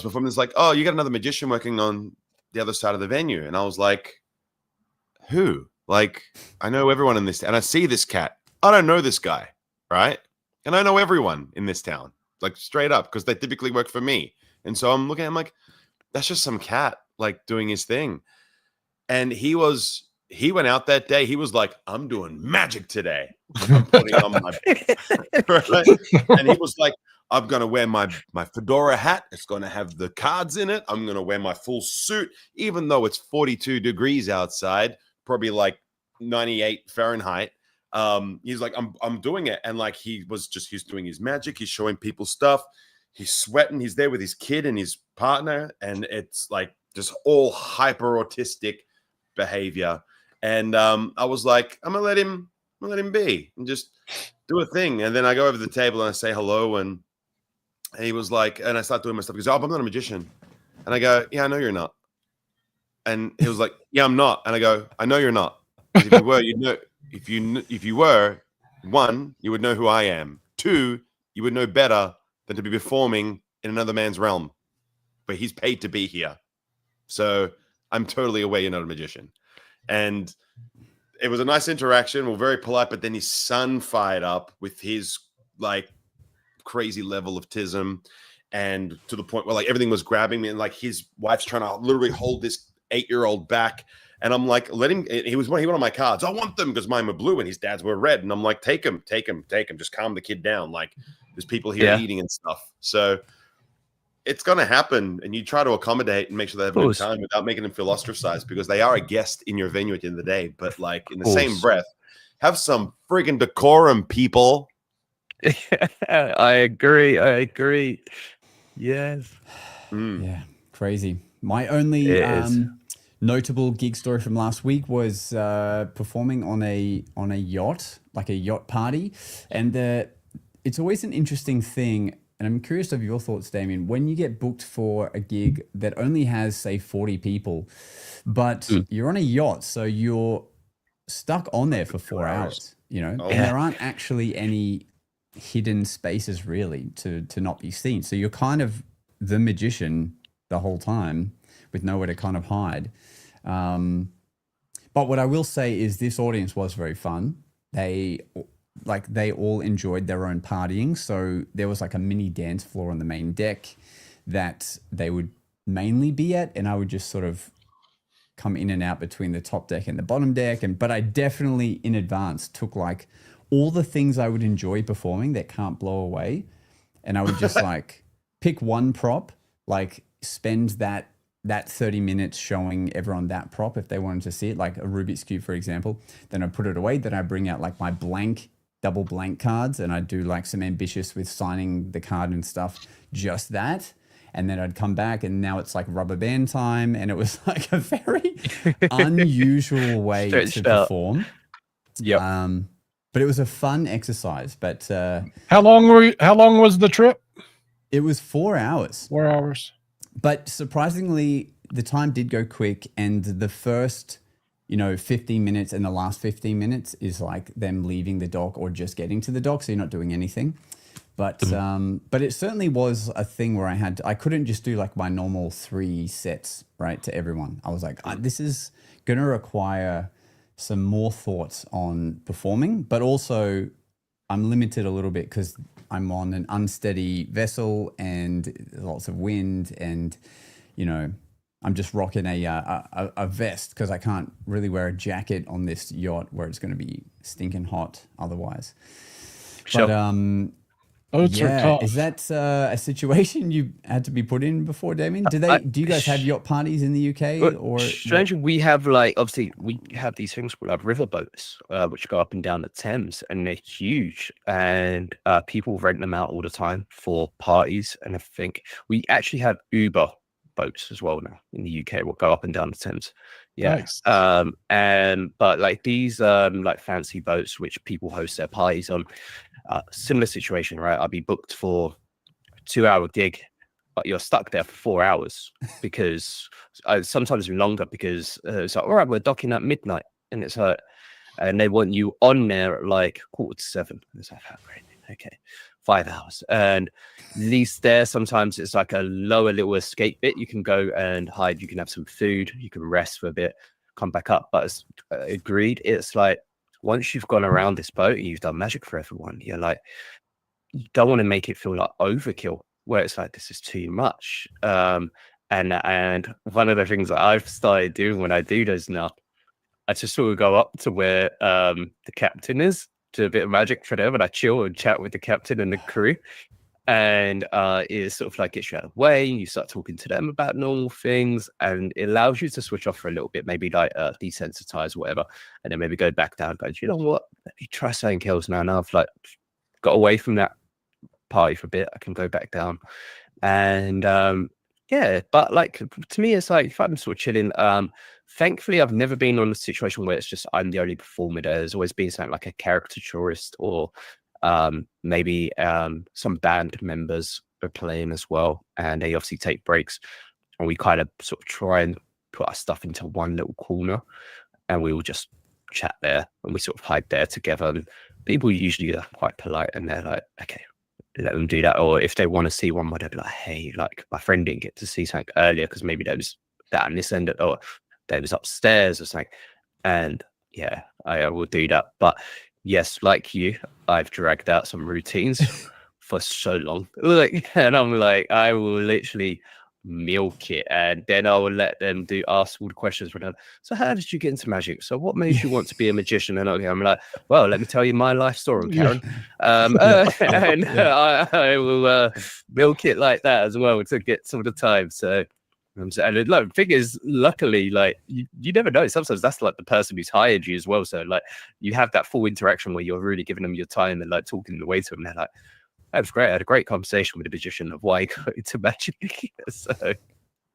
performing. It's like, oh, you got another magician working on the other side of the venue, and I was like, who? Like, I know everyone in this, and I see this cat. I don't know this guy, right? And I know everyone in this town, like straight up, because they typically work for me. And so I'm looking, I'm like, that's just some cat like doing his thing. And he went out that day. He was like, I'm doing magic today. I'm putting on my right? And he was like, I'm going to wear my fedora hat. It's going to have the cards in it. I'm going to wear my full suit, even though it's 42 degrees outside, probably like 98 Fahrenheit. He's like, I'm doing it. And like, he's doing his magic. He's showing people stuff. He's sweating. He's there with his kid and his partner. And it's like just all hyper autistic behavior. And I was like, I'm gonna let him be and just do a thing. And then I go over to the table and I say hello, and he was like, and I start doing my stuff. He goes, oh, I'm not a magician. And I go, yeah, I know you're not. And he was like, yeah, I'm not. And I go, I know you're not. If you were, you'd know. If you were, 1, you would know who I am. 2, you would know better than to be performing in another man's realm. But he's paid to be here. So I'm totally aware you're not a magician. And it was a nice interaction. We're very polite, but then his son fired up with his like crazy level of tism, and to the point where like everything was grabbing me, and like his wife's trying to literally hold this 8-year-old back. And I'm like, let him. He went on my cards. I want them because mine were blue and his dad's were red. And I'm like, take him. Just calm the kid down. Like there's people here eating and stuff. So it's going to happen, and you try to accommodate and make sure they have a good time without making them feel ostracized, because they are a guest in your venue at the end of the day. But like in the same breath, have some friggin' decorum, people. I agree. Yes. Yeah, crazy. My only notable gig story from last week was performing on a yacht, like a yacht party, and it's always an interesting thing. And I'm curious of your thoughts, Damien, when you get booked for a gig that only has, say, 40 people, but you're on a yacht, so you're stuck on there for 4 hours, and there aren't actually any hidden spaces really to not be seen. So you're kind of the magician the whole time with nowhere to kind of hide. But what I will say is this audience was very fun. They all enjoyed their own partying. So there was like a mini dance floor on the main deck that they would mainly be at, and I would just sort of come in and out between the top deck and the bottom deck. But I definitely in advance took like all the things I would enjoy performing that can't blow away, and I would just like pick one prop, like spend that 30 minutes showing everyone that prop if they wanted to see it, like a Rubik's Cube, for example. Then I put it away. Then I bring out like my double blank cards, and I do like some ambitious with signing the card and stuff, just that. And then I'd come back, and now it's like rubber band time. And it was like a very unusual way to perform. Yeah. But it was a fun exercise. But how long was the trip? It was 4 hours. 4 hours. But surprisingly, the time did go quick, and the first, 15 minutes and the last 15 minutes is like them leaving the dock or just getting to the dock, so you're not doing anything. But it certainly was a thing where I couldn't just do like my normal 3 sets, right, to everyone. I was like, this is going to require some more thoughts on performing, but also I'm limited a little bit because I'm on an unsteady vessel and lots of wind, and I'm just rocking a vest because I can't really wear a jacket on this yacht where it's going to be stinking hot otherwise. Sure. But Boats are tough. is that a situation you had to be put in before, Damien? Do you guys have yacht parties in the UK? Or strangely, we have obviously we have these things called river boats, which go up and down the Thames, and they're huge, and people rent them out all the time for parties. And I think we actually have Uber boats as well now in the UK. Will go up and down the Thames. Yeah. Nice. But like these like fancy boats which people host their parties on. Similar situation, right? I'll be booked for a 2-hour gig, but you're stuck there for 4 hours because sometimes longer because it's like, all right, we're docking at midnight, and it's like, and they want you on there at like 6:45. It's like, oh, great, okay, 5 hours. And at least there, sometimes it's like a lower little escape bit. You can go and hide. You can have some food. You can rest for a bit, come back up. But it's agreed. It's like, once you've gone around this boat and you've done magic for everyone, you're like, you don't want to make it feel like overkill, where it's like, this is too much. And one of the things that I've started doing when I do those now, I just sort of go up to where the captain is, do a bit of magic for them, and I chill and chat with the captain and the crew. And it sort of like gets you out of the way, and you start talking to them about normal things, and it allows you to switch off for a little bit, maybe like desensitize or whatever, and then maybe go back down, go, you know what, let me try something else now. Now I've like got away from that party for a bit, I can go back down. And yeah, but like to me, it's like if I'm sort of chilling, thankfully I've never been on a situation where it's just I'm the only performer. There's always been something like a caricaturist, or maybe some band members are playing as well, and they obviously take breaks, and we kind of sort of try and put our stuff into one little corner, and we will just chat there, and we sort of hide there together. And people usually are quite polite, and they're like, okay, let them do that. Or if they want to see one, they'll be like, hey, like my friend didn't get to see something earlier because maybe there was that on this end, or they was upstairs or something. And yeah, I will do that. But yes, like you, I've dragged out some routines for so long. And I'm like, I will literally milk it, and then I will let them ask all the questions. So how did you get into magic? So what made you want to be a magician? And I'm like, well, let me tell you my life story, Karen. I will milk it like that as well to get some of the time. So and the thing is, luckily, like you never know. Sometimes that's like the person who's hired you as well. So like you have that full interaction where you're really giving them your time and like talking away to them. They're like, that was great. I had a great conversation with the magician of why he got into magic. So,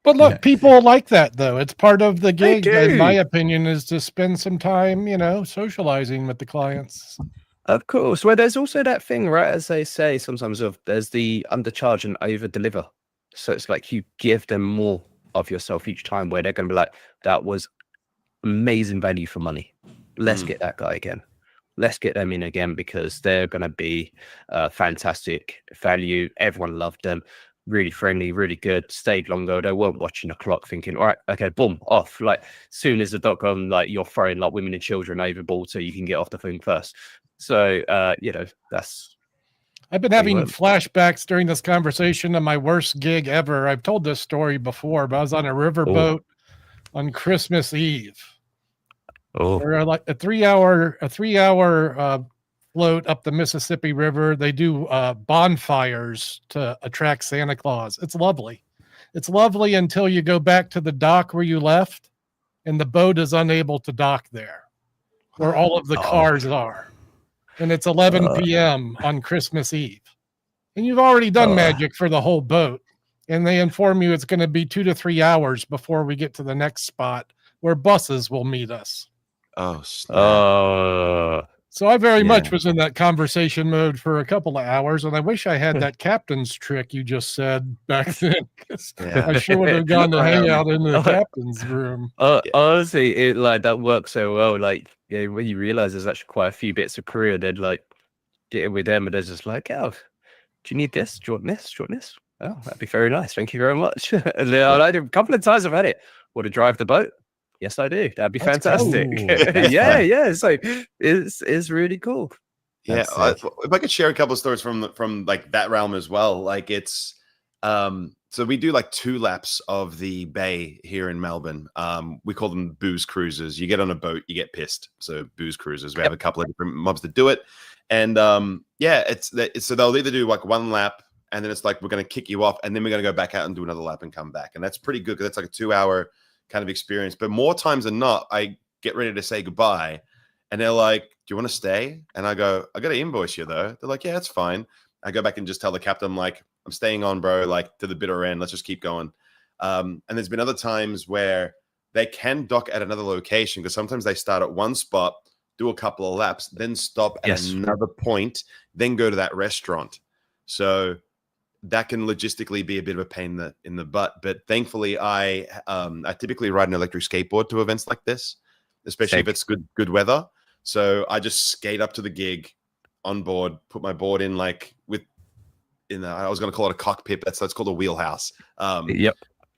but look, people like that though. It's part of the gig, in my opinion, is to spend some time, socializing with the clients. Of course. Well, there's also that thing, right? As they say, sometimes there's the undercharge and over deliver. So it's like you give them more of yourself each time, where they're going to be like, that was amazing value for money. Let's get that guy again. Let's get them in again because they're going to be fantastic value. Everyone loved them. Really friendly, really good. Stayed longer. They weren't watching the clock thinking, all right, okay, boom, off. Like soon as the doc on, like you're throwing like women and children overboard so you can get off the thing first. So, that's I've been having flashbacks during this conversation of my worst gig ever. I've told this story before, but I was on a riverboat on Christmas Eve. We're like a 3-hour float up the Mississippi River. They do bonfires to attract Santa Claus. It's lovely. It's lovely until you go back to the dock where you left, and the boat is unable to dock there, where all of the cars are. And it's 11 p.m. on Christmas Eve. And you've already done magic for the whole boat. And they inform you it's going to be 2 to 3 hours before we get to the next spot where buses will meet us. Oh, snap. So I very much was in that conversation mode for a couple of hours, and I wish I had that captain's trick you just said back then. I sure would have gone to hang out in the captain's room. Honestly, it like that works so well. Like, when you realize there's actually quite a few bits of career, then like get in with them, and they're just like, "Oh, do you need this? Do you want this? Do you want this? Oh, that'd be very nice. Thank you very much." And a couple of times I've had it. Want to drive the boat? Yes, I do. That'd be fantastic. Yeah. So it's really cool. Yeah, if I could share a couple of stories from like that realm as well. Like it's so we do like 2 laps of the bay here in Melbourne. We call them booze cruises. You get on a boat, you get pissed. So booze cruises. We have a couple of different mobs that do it, and so they'll either do like 1 lap, and then it's like we're going to kick you off, and then we're going to go back out and do another lap and come back, and that's pretty good because that's like a 2-hour kind of experience. But more times than not, I get ready to say goodbye, and they're like, "Do you want to stay?" And I go, "I got to invoice you though." They're like, "Yeah, that's fine." I go back and just tell the captain, like, "I'm staying on, bro, like to the bitter end. Let's just keep going." And there's been other times where they can dock at another location because sometimes they start at one spot, do a couple of laps, then stop at another point, then go to that restaurant. So that can logistically be a bit of a pain in the butt. But thankfully, I typically ride an electric skateboard to events like this, especially if it's good weather. So I just skate up to the gig on board, put my board in I was going to call it a cockpit. That's called a wheelhouse.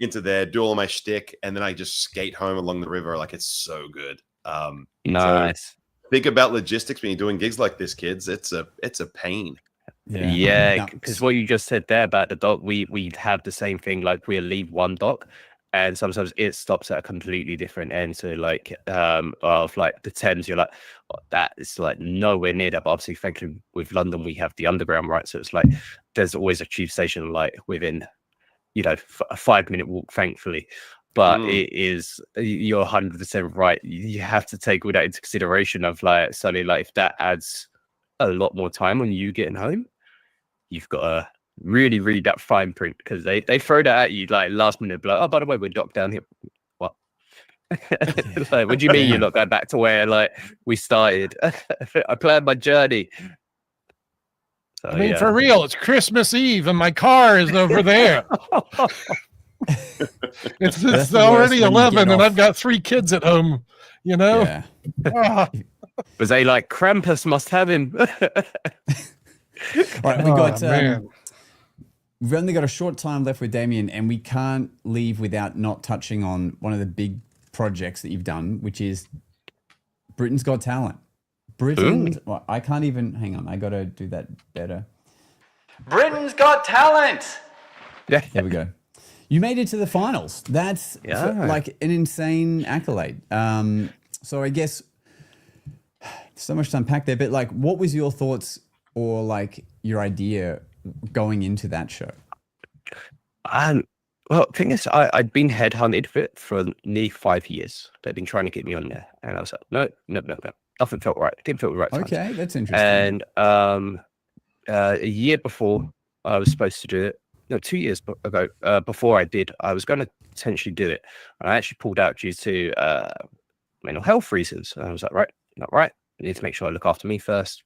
Into there, do all my shtick, and then I just skate home along the river. Like, it's so good. Nice. So think about logistics when you're doing gigs like this, kids. It's a pain. Yeah, because what you just said there about the dock, we have the same thing. Like, we'll leave one dock, and sometimes it stops at a completely different end. So like of like the Thames, you're like, that is like nowhere near that. But obviously, thankfully with London, we have the underground, right? So it's like there's always a tube station like within a 5-minute walk, thankfully. But it is, you're 100% right. You have to take all that into consideration of like suddenly, like, if that adds a lot more time on you getting home, you've got to really read that fine print, because they throw that at you like last minute, like, "Oh, by the way, we're docked down here." What? Like, what do you mean you're not going back to where like we started? I planned my journey. So, I mean, for real, it's Christmas Eve and my car is over there. It's already 11 and I've got 3 kids at home, Yeah. Was they like, Krampus must have him? All right, we've only got a short time left with Damien, and we can't leave without not touching on one of the big projects that you've done, which is Britain's Got Talent. Well, I can't even, hang on, I got to do that better. Britain's Got Talent. Yeah. There we go. You made it to the finals. That's like an insane accolade. So I guess so much to unpack there, but like, what was your thoughts or like your idea going into that show? Well, the thing is, I'd been headhunted for it for nearly 5 years. They'd been trying to get me on there, and I was like, no. Nothing felt right. It didn't feel right. Okay, that's interesting. And a year before I was supposed to do it, no, 2 years ago, before I did, I was going to potentially do it. And I actually pulled out due to mental health reasons. And I was like, right, not right. I need to make sure I look after me first.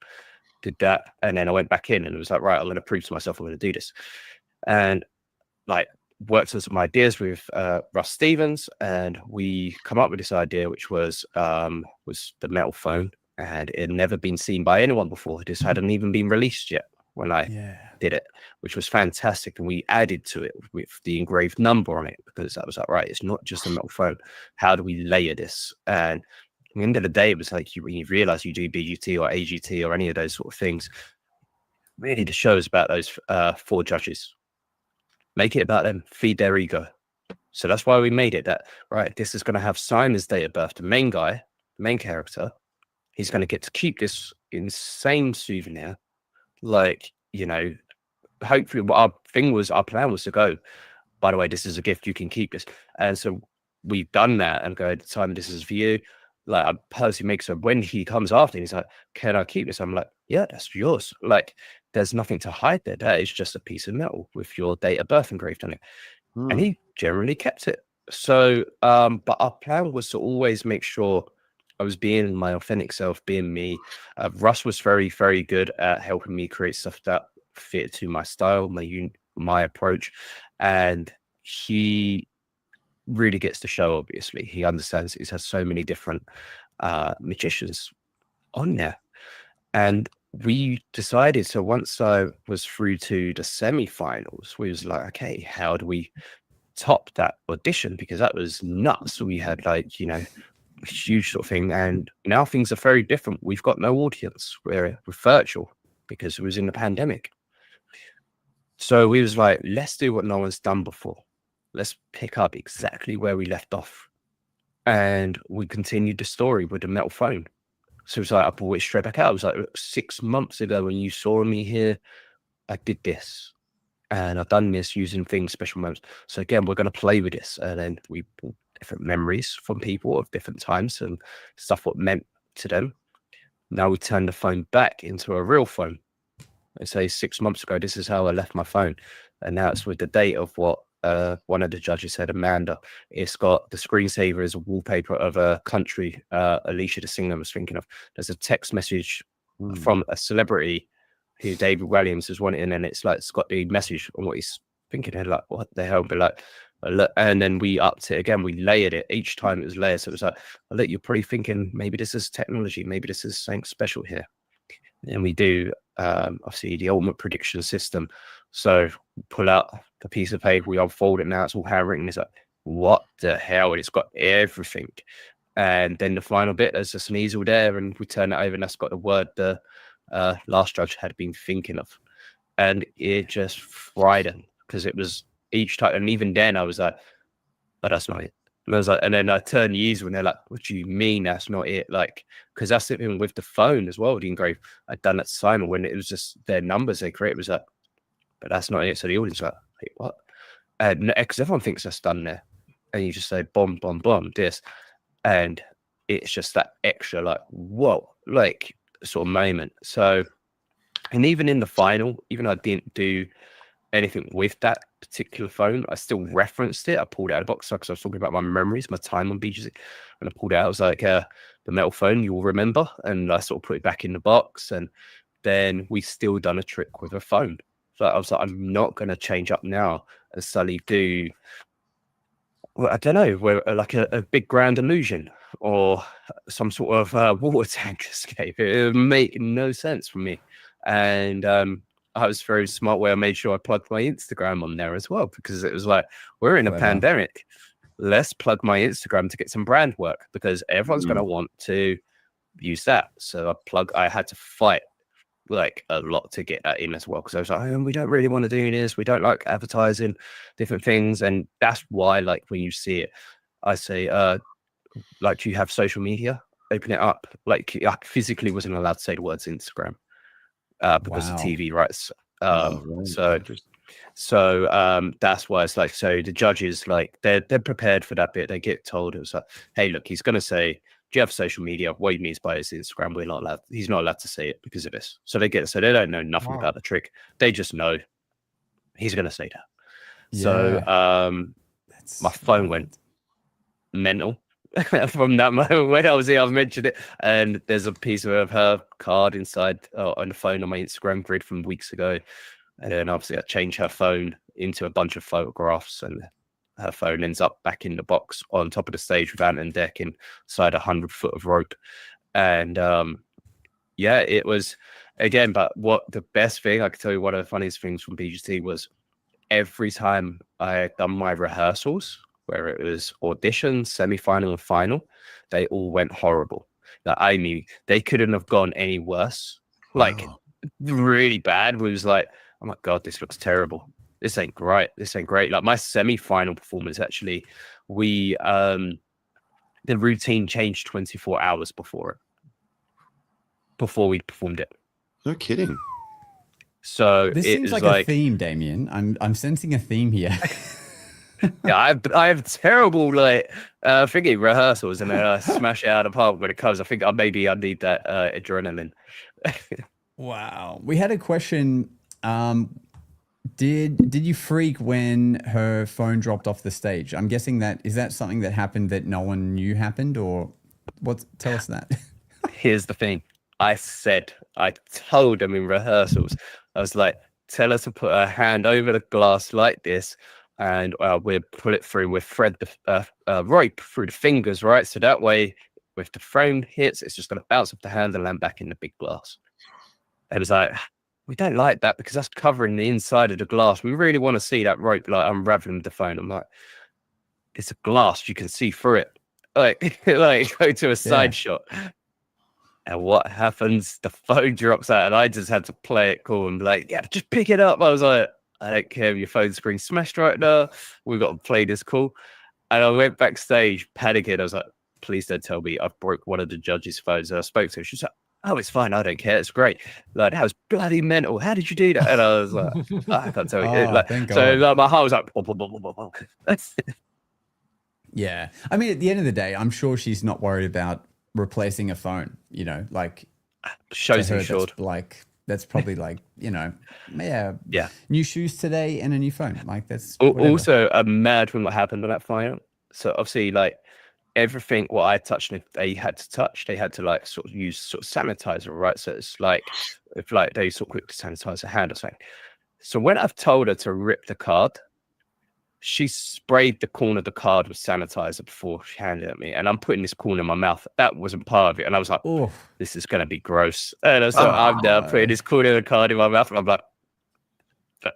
Did that. And then I went back in and it was like, right, I'm going to prove to myself I'm going to do this. And like, worked with some ideas with Russ Stevens, and we come up with this idea, which was the metal phone, and it had never been seen by anyone before. It just hadn't even been released yet when I did it, which was fantastic. And we added to it with the engraved number on it, because I was like, right, it's not just a metal phone. How do we layer this? And at the end of the day, it was like, when you realize you do BGT or AGT or any of those sort of things, really the show is about those 4 judges. Make it about them, feed their ego. So that's why we made it that, right, this is going to have Simon's date of birth. The main guy, the main character, he's going to get to keep this insane souvenir. Like, you know, hopefully what our plan was to go, by the way, this is a gift, you can keep this. And so we've done that and go, Simon, this is for you. Like, I personally make so when he comes after, he's like, can I keep this? I'm like, yeah, that's yours. Like, there's nothing to hide there. That is just a piece of metal with your date of birth engraved on it. And he generally kept it. So, but our plan was to always make sure I was being my authentic self, being me. Russ was very, very good at helping me create stuff that fit to my style, my approach. And he really gets the show, obviously. He understands it has so many different magicians on there. And we decided, so once I was through to the semi-finals, we was like, okay, how do we top that audition? Because that was nuts. We had like, you know, a huge sort of thing. And now things are very different. We've got no audience. We're virtual because it was in the pandemic. So we was like, let's do what no one's done before. Let's pick up exactly where we left off. And we continued the story with the metal phone. So it was like, I brought it straight back out. It was like 6 months ago when you saw me here, I did this. And I've done this using things, special moments. So again, we're going to play with this. And then we pulled different memories from people of different times and stuff what meant to them. Now we turn the phone back into a real phone. I say 6 months ago, this is how I left my phone. And now it's with the date of what one of the judges said, Amanda. It's got the screensaver as a wallpaper of a country, Alicia the singer was thinking of. There's a text message from a celebrity who David Williams was wanting, and it's like it's got the message on what he's thinking. And like, what the hell? Be like, look, and then we upped it again. We layered it each time. It was layered. So it was like, look, you're probably thinking maybe this is technology, maybe this is something special here. And we do obviously the ultimate prediction system. So pull out the piece of paper, we unfold it now. It's all handwritten. It's like, what the hell? And it's got everything. And then the final bit, there's just an easel there, and we turn it over, and that's got the word the last judge had been thinking of. And it just frightened because it was each time. And even then, I was like, but that's not it. And I was like, and then I turned the easel, and they're like, what do you mean that's not it? Like, because that's it with the phone as well, the engrave. I'd done that to Simon when it was just their numbers they created. It was like, but that's not it. So the audience was like, wait, what? Because everyone thinks that's done there. And you just say, bomb, bomb, bomb, this. And it's just that extra, like, whoa, like, sort of moment. So, and even in the final, even though I didn't do anything with that particular phone, I still referenced it. I pulled it out of the box because I was talking about my memories, my time on BGC, and I pulled it out. I was like, the metal phone, you'll remember. And I sort of put it back in the box. And then we still done a trick with a phone. So I was like, I'm not going to change up now and suddenly do, well, I don't know, where like a big grand illusion or some sort of water tank escape. It would make no sense for me. And I was very smart where I made sure I plugged my Instagram on there as well, because it was like, we're in a pandemic. Let's plug my Instagram to get some brand work because everyone's going to want to use that. So I had to fight like a lot to get that in as well, because I was like, oh, we don't really want to do this, we don't like advertising different things. And that's why, like, when you see it, I say like, do you have social media? Open it up. Like, I physically wasn't allowed to say the words Instagram because of TV rights. So that's why it's like, so the judges, like, they're prepared for that bit. They get told, it was like, hey, look, he's going to say, do you have social media? What he means by his Instagram, we're not allowed. He's not allowed to say it because of this. So they get, so they don't know nothing about the trick. They just know he's going to say that. Yeah. So my phone went mental from that moment. When I was here, I've mentioned it, and there's a piece of her card inside on the phone on my Instagram grid from weeks ago. And then obviously I changed her phone into a bunch of photographs, and her phone ends up back in the box on top of the stage with Ant and Deck inside 100 foot of rope. And yeah, it was, again, but what the best thing, I can tell you, one of the funniest things from BGT was every time I had done my rehearsals, where it was audition, semi-final and final, they all went horrible. Like, I mean, they couldn't have gone any worse. Like, really bad. We was like, oh my God, this looks terrible. This ain't great. This ain't great. Like my semi-final performance, actually, we the routine changed 24 hours before we performed it. No kidding. So This it seems was like a theme, Damien. I'm sensing a theme here. yeah, I have terrible thinking rehearsals, and then I smash it out of the park when it comes. I think maybe I need that adrenaline. Wow. We had a question. Did you freak when her phone dropped off the stage? I'm guessing is that something that happened that no one knew happened, or what? Tell us that. Here's the thing. I told them in rehearsals, I was like, tell her to put her hand over the glass like this, and we'll pull it through. We'll thread the rope through the fingers, right? So that way, if the frame hits, it's just going to bounce off the hand and land back in the big glass. And it was like, we don't like that because that's covering the inside of the glass. We really want to see that rope like unraveling the phone. I'm like, it's a glass, you can see through it. Like go to a side shot. And what happens? The phone drops out, and I just had to play it cool and be like, yeah, just pick it up. I was like, I don't care if your phone screen smashed right now. We've got to play this cool. And I went backstage panicking. I was like, please don't tell me I've broke one of the judges' phones. And I spoke to her. She was like, oh, it's fine. I don't care. It's great. Like, that was bloody mental. How did you do that? And I was like, I can't tell you. So my heart was like, blah, blah, blah, blah, blah. Yeah. I mean, at the end of the day, I'm sure she's not worried about replacing a phone, like shows insured. That's probably like, yeah. New shoes today and a new phone. Like that's also I'm mad when what happened on that final. So obviously like everything what I touched, if they had to touch, they had to like sort of use sort of sanitizer, right? So it's like if like they sort of quickly sanitize a hand or something. So when I've told her to rip the card, she sprayed the corner of the card with sanitizer before she handed it to me, and I'm putting this corner in my mouth. That wasn't part of it, and I was like, "Oh, this is gonna be gross." And so I'm now putting this corner of the card in my mouth, and I'm like,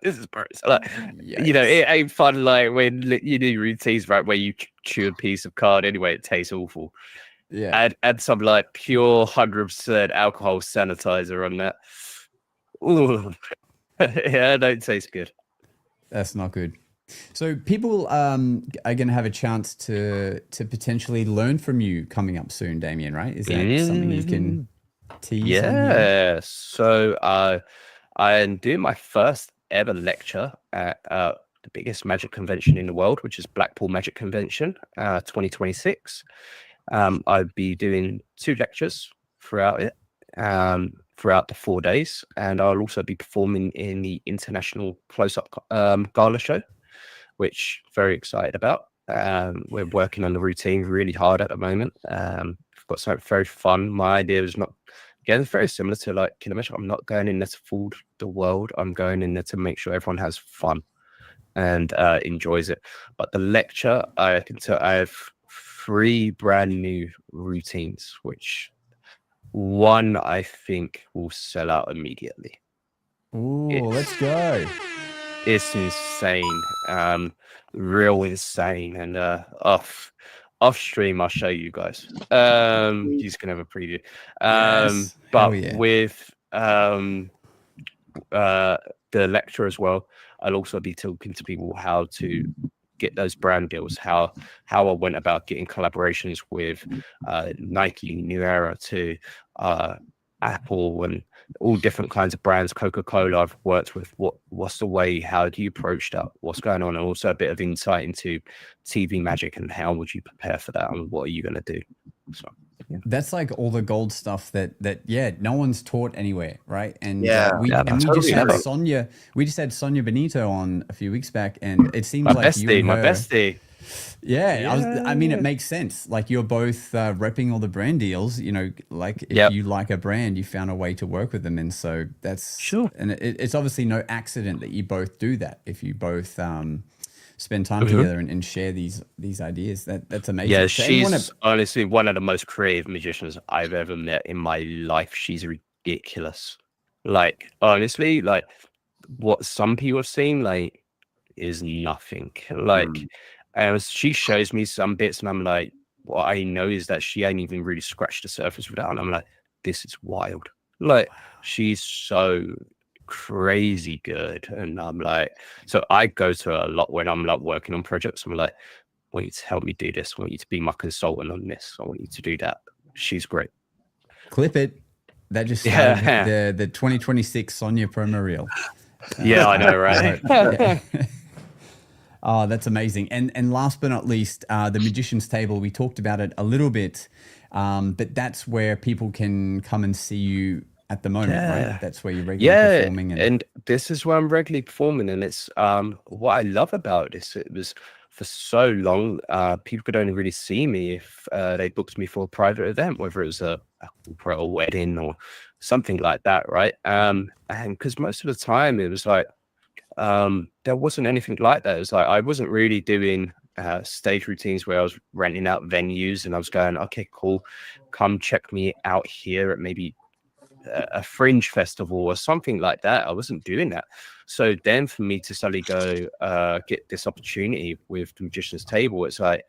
"This is gross." Like, it ain't fun. Like when you do routines, right, where you chew a piece of card anyway, it tastes awful. Yeah, add some like pure 100% alcohol sanitizer on that. Ooh, yeah, it don't taste good. That's not good. So people are going to have a chance to potentially learn from you coming up soon, Damien, right? Is that something you can tease? Yeah. So I am doing my first ever lecture at the biggest magic convention in the world, which is Blackpool Magic Convention 2026. I'll be doing 2 lectures throughout it, throughout the 4 days. And I'll also be performing in the International Close-Up Gala Show, which very excited about. We're working on the routine really hard at the moment. We've got something very fun. My idea is it's very similar to like Kinemagic. I'm not going in there to fool the world. I'm going in there to make sure everyone has fun and enjoys it. But the lecture, I have 3 brand new routines, which one I think will sell out immediately. Ooh, let's go. It's insane, real insane, and off stream I'll show you guys. You can have a preview. But with the lecture as well, I'll also be talking to people how to get those brand deals, how I went about getting collaborations with Nike, New Era, to Apple, and all different kinds of brands. Coca-Cola I've worked with. What's the way, how do you approach that, what's going on, and also a bit of insight into TV magic and how would you prepare for that and what are you going to do. So that's like all the gold stuff that no one's taught anywhere, right? And we just had Sonia Benito on a few weeks back, and it seems my bestie. Yeah. I mean, it makes sense. Like you're both repping all the brand deals, like if you like a brand, you found a way to work with them. And so that's sure. And it's obviously no accident that you both do that. If you both spend time together and share these ideas, that's amazing. Yeah, she's honestly one of the most creative magicians I've ever met in my life. She's ridiculous. Like, honestly, like what some people have seen, like, is nothing. Like, and she shows me some bits, and I'm like, what I know is that she ain't even really scratched the surface with that. And I'm like, this is wild. Like, she's so crazy good. And I'm like, so I go to her a lot when I'm like working on projects. I'm like, I want you to help me do this. I want you to be my consultant on this. I want you to do that. She's great. Clip it. That just started the 2026 Sonia promo reel. Yeah, I know, right? Yeah. Oh, that's amazing. And last but not least, the Magician's Table. We talked about it a little bit, but that's where people can come and see you at the moment, right? That's where you're regularly performing. And this is where I'm regularly performing. And it's what I love about this. It was for so long, people could only really see me if they booked me for a private event, whether it was a corporate or wedding or something like that, right? And because most of the time it was like, there wasn't anything like that. It was like I wasn't really doing stage routines where I was renting out venues and I was going, okay, cool, come check me out here at maybe a fringe festival or something like that. I wasn't doing that. So then for me to suddenly go get this opportunity with the Magician's Table, it's like,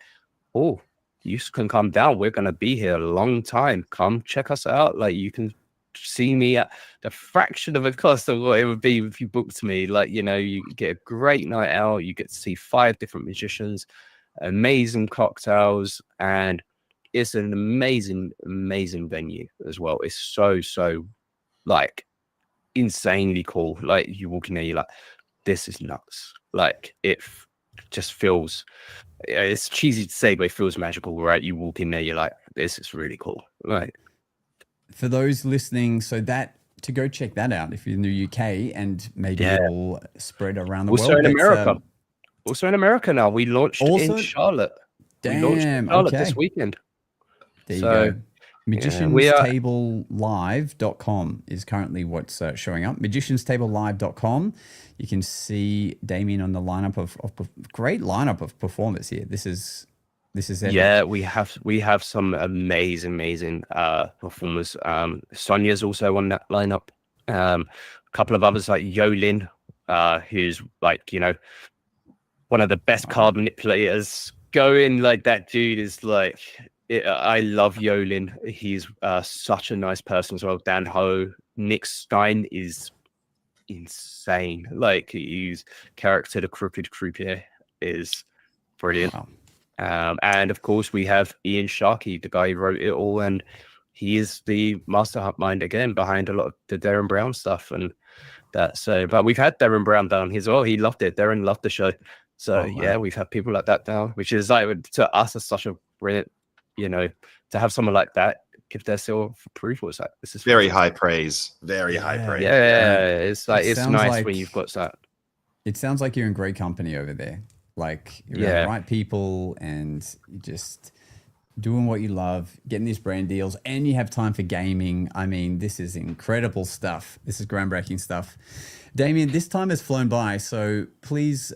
oh, you can come down. We're going to be here a long time. Come check us out. Like, you can see me at the fraction of a cost of what it would be if you booked me. Like, you know, you get a great night out. You get to see 5 different magicians, amazing cocktails, and it's an amazing venue as well. It's so like insanely cool. Like, you walk in there, you're like, this is nuts. Like, it just feels, it's cheesy to say, but it feels magical, right? You walk in there, you're like, this is really cool. Right. For those listening, so that to go check that out if you're in the UK and maybe it'll spread around the world. Also in America. Also in America now. We launched in Charlotte. Damn, we launched in Charlotte this weekend. There you go. Magicianstablelive.com is currently what's showing up. Magicianstablelive.com. You can see Damien on the lineup of great lineup of performers here. This is it. Yeah, we have some amazing performers. Sonia's also on that lineup. A couple of others like Yolin, who's like, you know, one of the best card manipulators going. Like, that dude is like, I love Yolin. He's such a nice person as well. Dan Ho, Nick Stein is insane. Like, his character, the Crooked Croupier, is brilliant. Wow. And of course we have Ian Sharkey, the guy who wrote it all, and he is the mastermind again behind a lot of the Darren Brown stuff and that. So, but we've had Darren Brown down here as well. He loved it. Darren loved the show. So yeah, we've had people like that down, which is like, to us, is such a brilliant, you know, to have someone like that give their seal of approval. It's like, this is very high praise. Very high praise. Yeah, it's like, it's nice like, when you've got that. It sounds like you're in great company over there. Like, you're around the right people and you're just doing what you love, getting these brand deals, and you have time for gaming. I mean, this is incredible stuff. This is groundbreaking stuff. Damien, this time has flown by, so please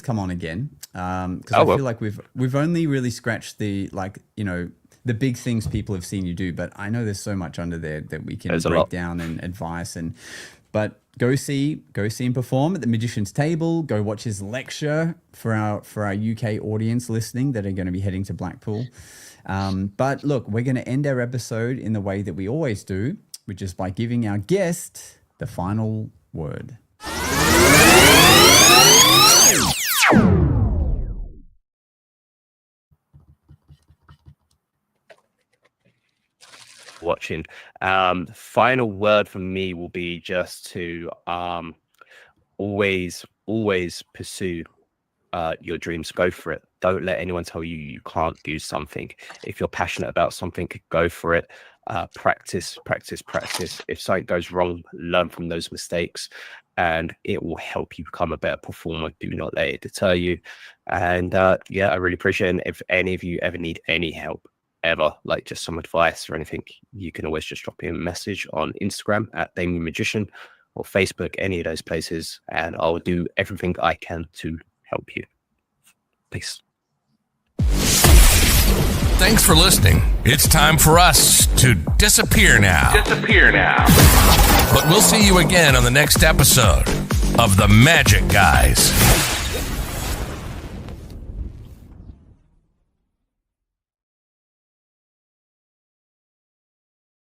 come on again. Because I feel like we've only really scratched the, like, you know, the big things people have seen you do, but I know there's so much under there that we can break down and advice but go see him perform at the Magician's Table. Go watch his lecture for our UK audience listening that are going to be heading to Blackpool. But look, we're going to end our episode in the way that we always do, which is by giving our guest the final word. Watching. Final word from me will be just to always pursue your dreams. Go for it. Don't let anyone tell you you can't do something. If you're passionate about something, go for it. Practice. If something goes wrong, learn from those mistakes, and it will help you become a better performer. Do not let it deter you. And I really appreciate it. And if any of you ever need any help, ever, like just some advice or anything, you can always just drop me a message on Instagram at Damien Magician or Facebook, any of those places, and I'll do everything I can to help you. Peace. Thanks for listening. It's time for us to disappear now. But we'll see you again on the next episode of The Magic Guys.